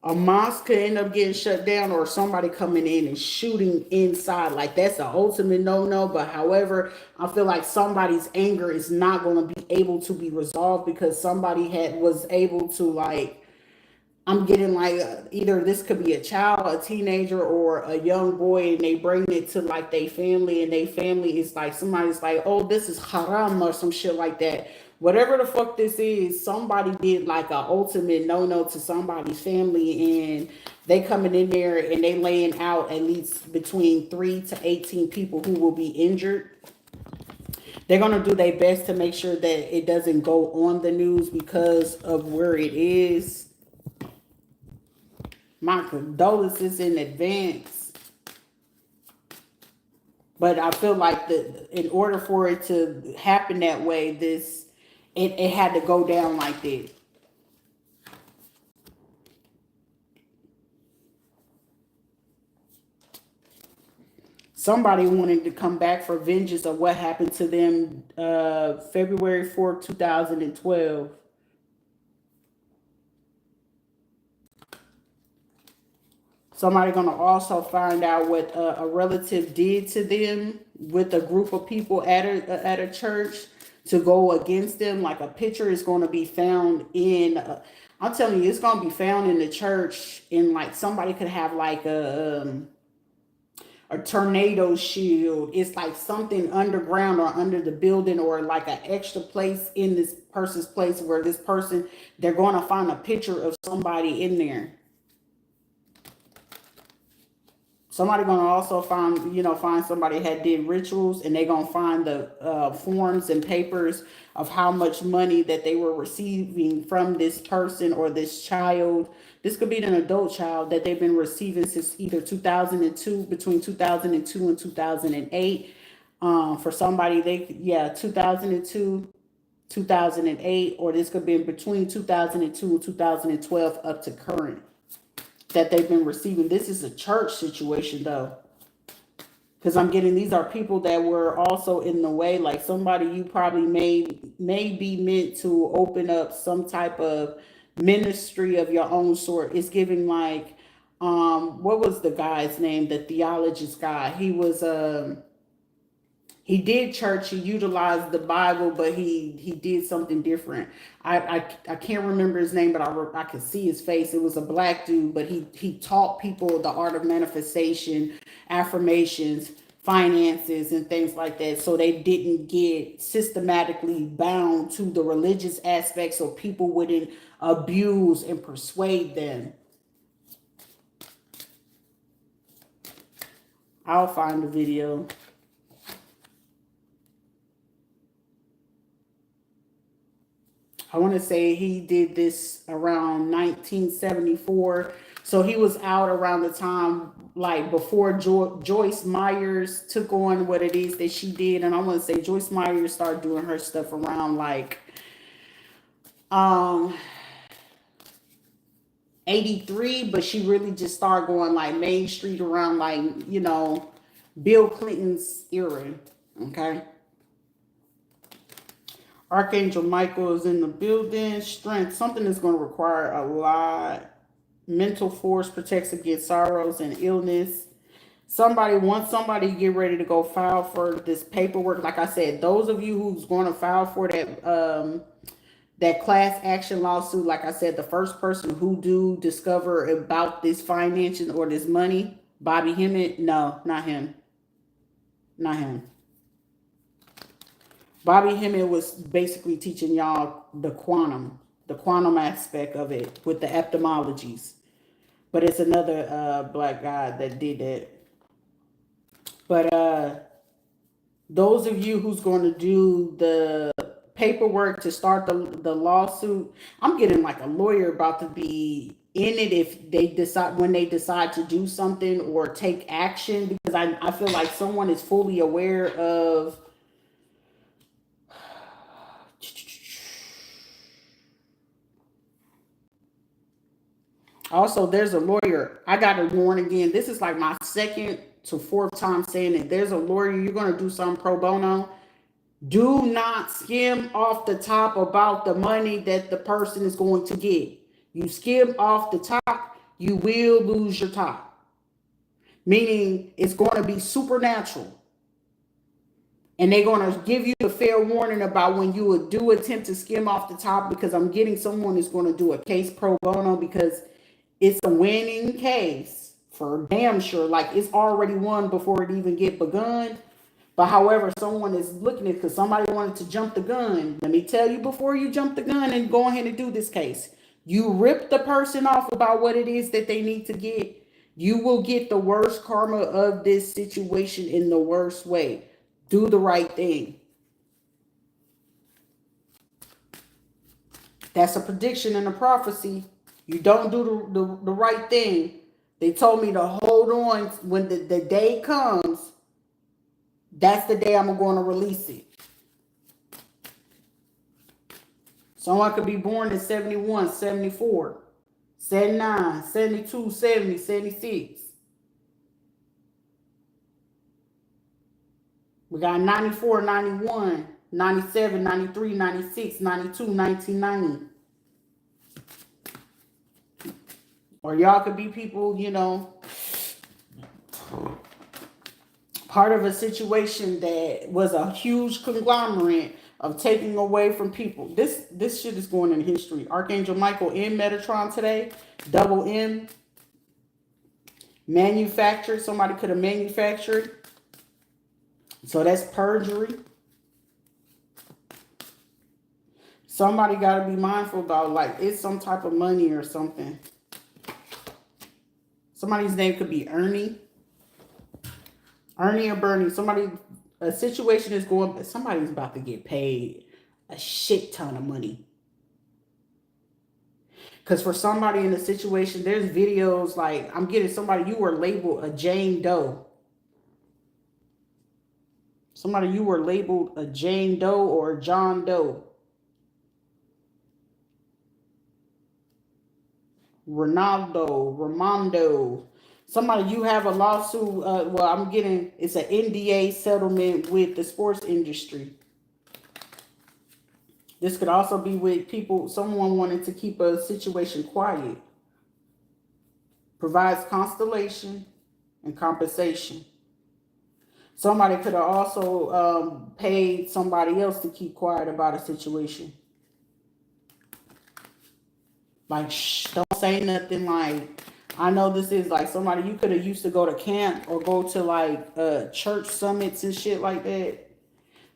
mosque could end up getting shut down, or somebody coming in and shooting inside. Like that's the ultimate no-no. But however, I feel like somebody's anger is not going to be able to be resolved because somebody was able to like. I'm getting like either this could be a child, a teenager, or a young boy, and they bring it to like their family, and their family is like somebody's like, oh, this is haram or some shit like that. Whatever the fuck this is, somebody did like a ultimate no no to somebody's family, and they coming in there and they laying out at least between 3 to 18 people who will be injured. They're gonna do their best to make sure that it doesn't go on the news because of where it is. My condolences in advance. But I feel like in order for it to happen that way, it had to go down like that. Somebody wanted to come back for vengeance of what happened to them February 4th, 2012. Somebody gonna also find out what a relative did to them with a group of people at a church to go against them. Like a picture is going to be found in. I'm telling you, it's going to be found in the church. And like somebody could have like a tornado shield. It's like something underground or under the building or like an extra place in this person's place where this person they're going to find a picture of somebody in there. Somebody gonna also find somebody that did rituals, and they gonna find the forms and papers of how much money that they were receiving from this person or this child. This could be an adult child that they've been receiving since either 2002, between 2002 and 2008. For somebody, 2002, 2008, or this could be in between 2002 and 2012 up to current that they've been receiving. This is a church situation though, because I'm getting these are people that were also in the way. Like somebody you probably may be meant to open up some type of ministry of your own sort. It's giving like what was the guy's name, the theologist guy? He did church, he utilized the Bible, but he did something different. I can't remember his name, but I could see his face. It was a black dude, but he taught people the art of manifestation, affirmations, finances, and things like that, so they didn't get systematically bound to the religious aspects, so people wouldn't abuse and persuade them. I'll find the video. I want to say he did this around 1974. So he was out around the time, like before Joyce Myers took on what it is that she did. And I want to say Joyce Myers started doing her stuff around like um 83, but she really just started going like Main Street around like, Bill Clinton's era. Okay. Archangel Michael is in the building. Strength. Something is going to require a lot. Mental force protects against sorrows and illness. Once somebody get ready to go file for this paperwork, like I said, those of you who's going to file for that class action lawsuit, like I said, the first person who do discover about this finances or this money, Bobby Hemmett, no, not him. Not him. Bobby Hemmett was basically teaching y'all the quantum aspect of it with the etymologies. But it's another black guy that did that. But those of you who's going to do the paperwork to start the lawsuit, I'm getting like a lawyer about to be in it if they decide when they decide to do something or take action, because I feel like someone is fully aware of. Also, there's a lawyer. I got to warn again. This is like my second to fourth time saying that there's a lawyer, you're going to do something pro bono. Do not skim off the top about the money that the person is going to get. You skim off the top, you will lose your top. Meaning it's going to be supernatural. And they're going to give you a fair warning about when you would do attempt to skim off the top, because I'm getting someone who's going to do a case pro bono because it's a winning case for damn sure. Like it's already won before it even get begun. But however, someone is looking at it because somebody wanted to jump the gun. Let me tell you before you jump the gun and go ahead and do this case. You rip the person off about what it is that they need to get. You will get the worst karma of this situation in the worst way. Do the right thing. That's a prediction and a prophecy. You don't do the right thing. They told me to hold on when the day comes. That's the day I'm going to release it. Someone could be born in 71, 74, 79, 72, 70, 76. We got 94, 91, 97, 93, 96, 92, 1990. Or y'all could be people, you know, part of a situation that was a huge conglomerate of taking away from people. This shit is going in history. Archangel Michael in Metatron today. Double M. Manufactured. Somebody could have manufactured. So that's perjury. Somebody got to be mindful about, like, it's some type of money or something. Somebody's name could be Ernie. Ernie or Bernie. Somebody, a situation is going, somebody's about to get paid a shit ton of money. Because for somebody in a situation, there's videos like, I'm getting somebody, you were labeled a Jane Doe. Somebody, you were labeled a Jane Doe or a John Doe. Ramondo. Somebody, you have a lawsuit. Well, I'm getting, it's an NDA settlement with the sports industry. This could also be with people, someone wanted to keep a situation quiet. Provides constellation and compensation. Somebody could have also paid somebody else to keep quiet about a situation. Like, shh, don't say nothing. Like, I know this is like somebody, you could have used to go to camp or go to like church summits and shit like that.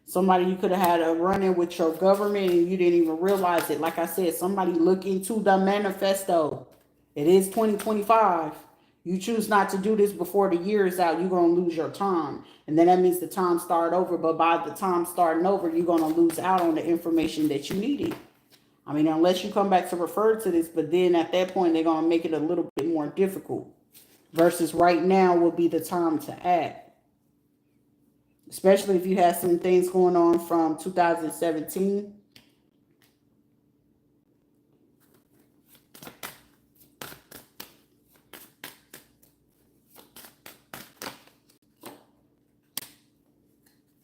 Somebody, you could have had a run-in with your government and you didn't even realize it. Like I said, somebody look into the manifesto. It is 2025. You choose not to do this before the year is out, you're going to lose your time. And then that means the time start over. But by the time starting over, you're going to lose out on the information that you needed. I mean, unless you come back to refer to this, but then at that point, they're going to make it a little bit more difficult. Versus right now will be the time to act. Especially if you have some things going on from 2017.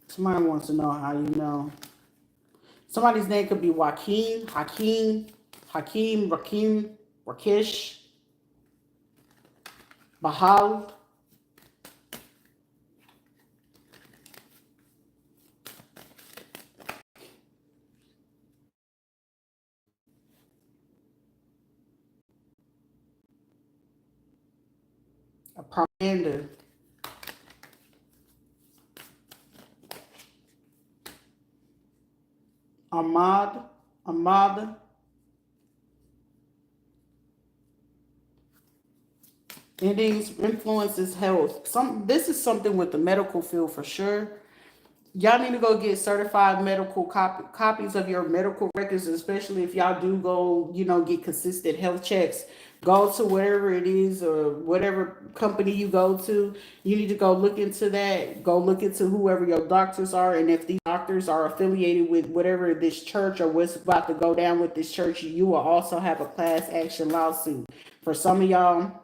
Somebody wants to know how you know. Somebody's name could be Joaquin, Hakeem, Rakesh, Bahal. A propaganda. Ahmad. Endings influences health. This is something with the medical field for sure. Y'all need to go get certified medical copies of your medical records, especially if y'all do go, get consistent health checks. Go to wherever it is or whatever company you go to. You need to go look into that. Go look into whoever your doctors are. And if these doctors are affiliated with whatever this church or what's about to go down with this church, you will also have a class action lawsuit. For some of y'all,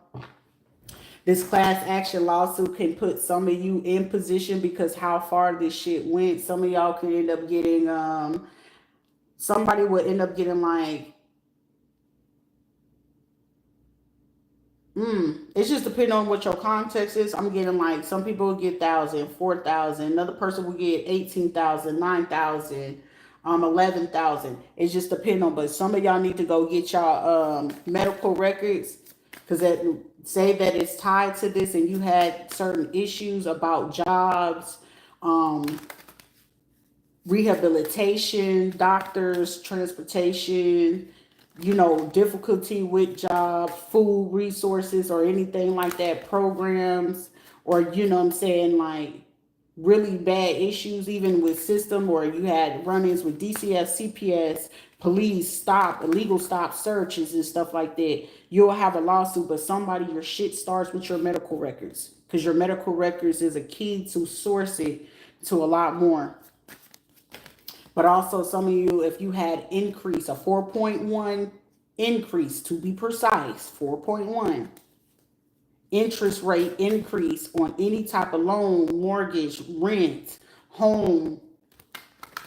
This class action lawsuit can put some of you in position because how far this shit went. Some of y'all could end up getting, somebody would end up getting like, it's just depending on what your context is. I'm getting like, some people will get 1,000, 4,000. Another person will get 18,000, 9,000, 11,000. It's just depending on, but some of y'all need to go get y'all medical records, because that say that it's tied to this and you had certain issues about jobs, rehabilitation, doctors, transportation, difficulty with job, food resources, or anything like that, programs, or, what I'm saying, like really bad issues, even with system, or you had run-ins with DCS, CPS, police, illegal stop searches and stuff like that, you'll have a lawsuit, but your shit starts with your medical records, because your medical records is a key to source it to a lot more. But also some of you, if you had increase, a 4.1 increase to be precise, 4.1 interest rate increase on any type of loan, mortgage, rent, home,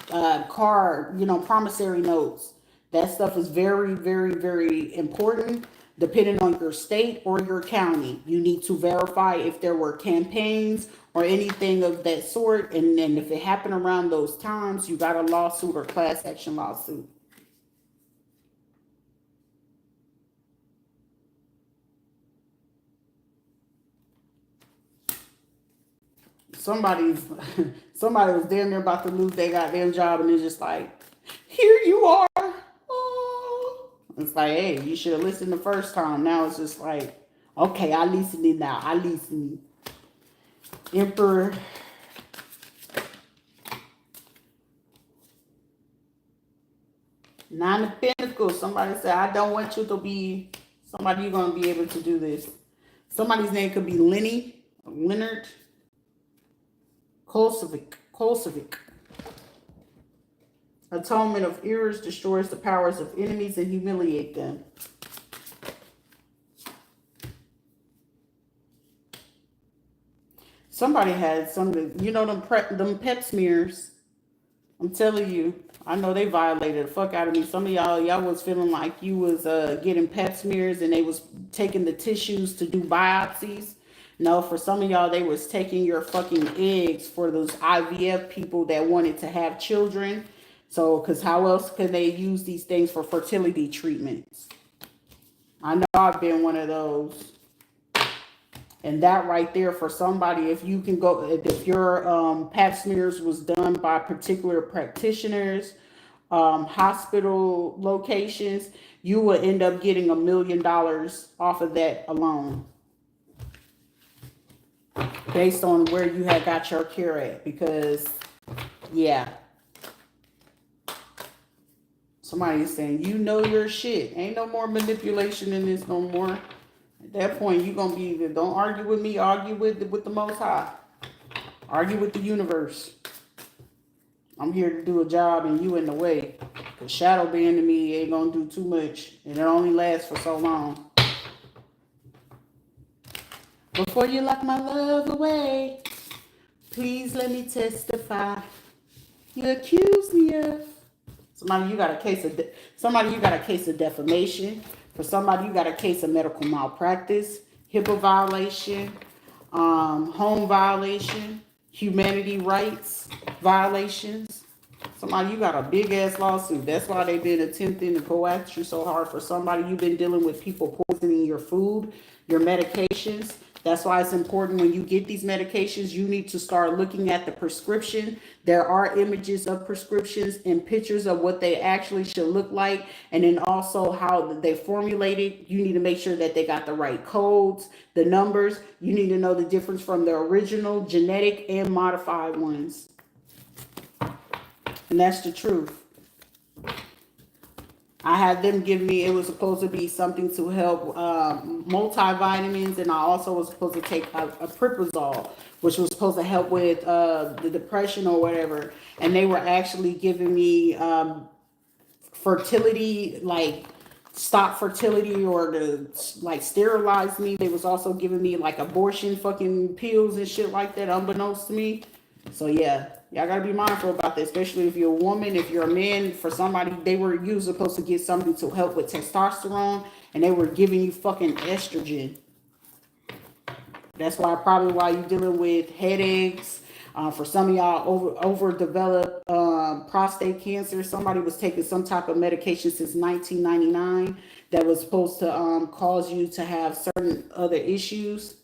car, promissory notes. That stuff is very, very, very important. Depending on your state or your county, you need to verify if there were campaigns or anything of that sort. And then if it happened around those times, you got a lawsuit or class action lawsuit. Somebody was damn near about to lose their goddamn job, and it's just like, here you are. Oh. It's like, hey, you should have listened the first time. Now it's just like, okay, I listened now. I listened. Emperor. Nine of Pentacles. Somebody said, I don't want you to be somebody you're going to be able to do this. Somebody's name could be Leonard Kolsovic. Atonement of errors destroys the powers of enemies and humiliate them. Somebody had something, them pep smears. I'm telling you, I know they violated the fuck out of me. Some of y'all was feeling like you was getting pep smears and they was taking the tissues to do biopsies. No, for some of y'all, they was taking your fucking eggs for those IVF people that wanted to have children. So, because how else could they use these things for fertility treatments? I know I've been one of those. And that right there for somebody, if you can go, if your pap smears was done by particular practitioners, hospital locations, you will end up getting $1 million off of that alone, based on where you had got your care at. Because, yeah. Somebody is saying, you know your shit. Ain't no more manipulation in this no more. At that point, you're going to be either, don't argue with me, argue with the Most High. Argue with the universe. I'm here to do a job and you in the way. Because shadow being to me ain't going to do too much. And it only lasts for so long. Before you lock my love away, please let me testify. You accuse me of. Somebody, you got a case of defamation. For somebody, you got a case of medical malpractice, HIPAA violation, home violation, humanity rights violations. Somebody, you got a big ass lawsuit. That's why they've been attempting to go after you so hard. For somebody, you've been dealing with people poisoning your food, your medications. That's why it's important when you get these medications, you need to start looking at the prescription. There are images of prescriptions and pictures of what they actually should look like. And then also how they formulated. You need to make sure that they got the right codes, the numbers. You need to know the difference from the original, genetic, and modified ones. And that's the truth. I had them give me, it was supposed to be something to help multivitamins, and I also was supposed to take a pripazole, which was supposed to help with the depression or whatever. And they were actually giving me fertility, like stop fertility or to like sterilize me. They was also giving me like abortion fucking pills and shit like that, unbeknownst to me. So yeah, y'all gotta be mindful about that, especially if you're a woman. If you're a man, for somebody, you were supposed to get something to help with testosterone, and they were giving you fucking estrogen. That's why you're dealing with headaches. For some of y'all, overdeveloped prostate cancer. Somebody was taking some type of medication since 1999 that was supposed to cause you to have certain other issues.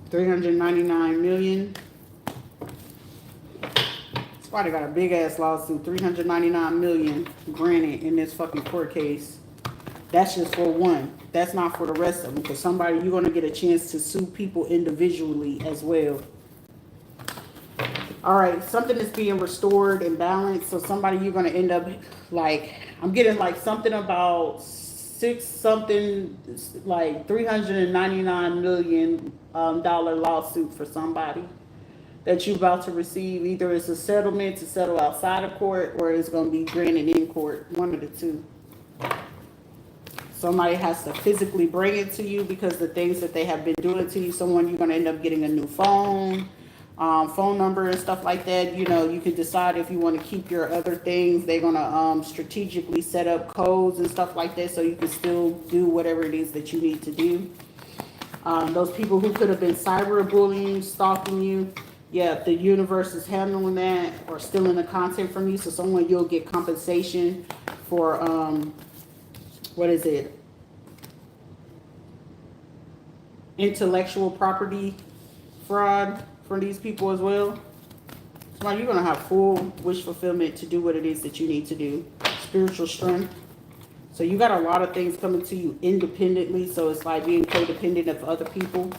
$399 million. Somebody got a big ass lawsuit. $399 million granted in this fucking court case. That's just for one. That's not for the rest of them. Because somebody, you're going to get a chance to sue people individually as well. All right. Something is being restored and balanced. So somebody, you're going to end up like, I'm getting like something about like $399 million dollar lawsuit for somebody that you're about to receive. Either it's a settlement to settle outside of court, or it's going to be granted in court. One of the two. Somebody has to physically bring it to you because the things that they have been doing to you. Someone, you're going to end up getting a new phone number and stuff like that. You know, you can decide if you want to keep your other things. They're going to strategically set up codes and stuff like that so you can still do whatever it is that you need to do. Those people who could have been cyberbullying, stalking you, yeah, the universe is handling that or stealing the content from you. So someone, you'll get compensation for, what is it? Intellectual property fraud for these people as well. So you're going to have full wish fulfillment to do what it is that you need to do. Spiritual strength. So you got a lot of things coming to you independently. So it's like being codependent of other people.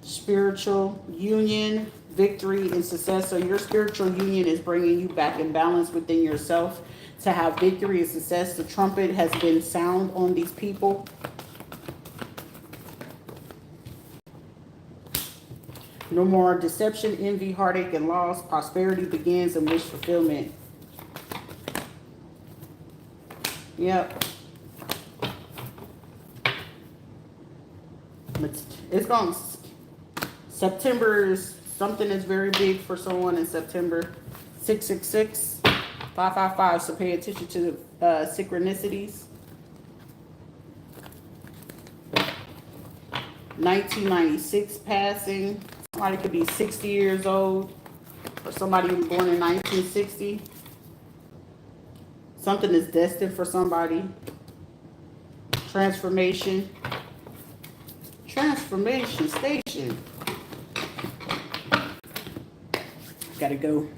Spiritual union, victory, and success. So your spiritual union is bringing you back in balance within yourself to have victory and success. The trumpet has been sound on these people. No more deception, envy, heartache, and loss. Prosperity begins and wish fulfillment. Yep. It's going. September is something that's very big for someone in September. 666, 555. So pay attention to the synchronicities. 1996 passing. Somebody could be 60 years old, or somebody born in 1960. Something is destined for somebody. Transformation. Transformation station. Gotta go.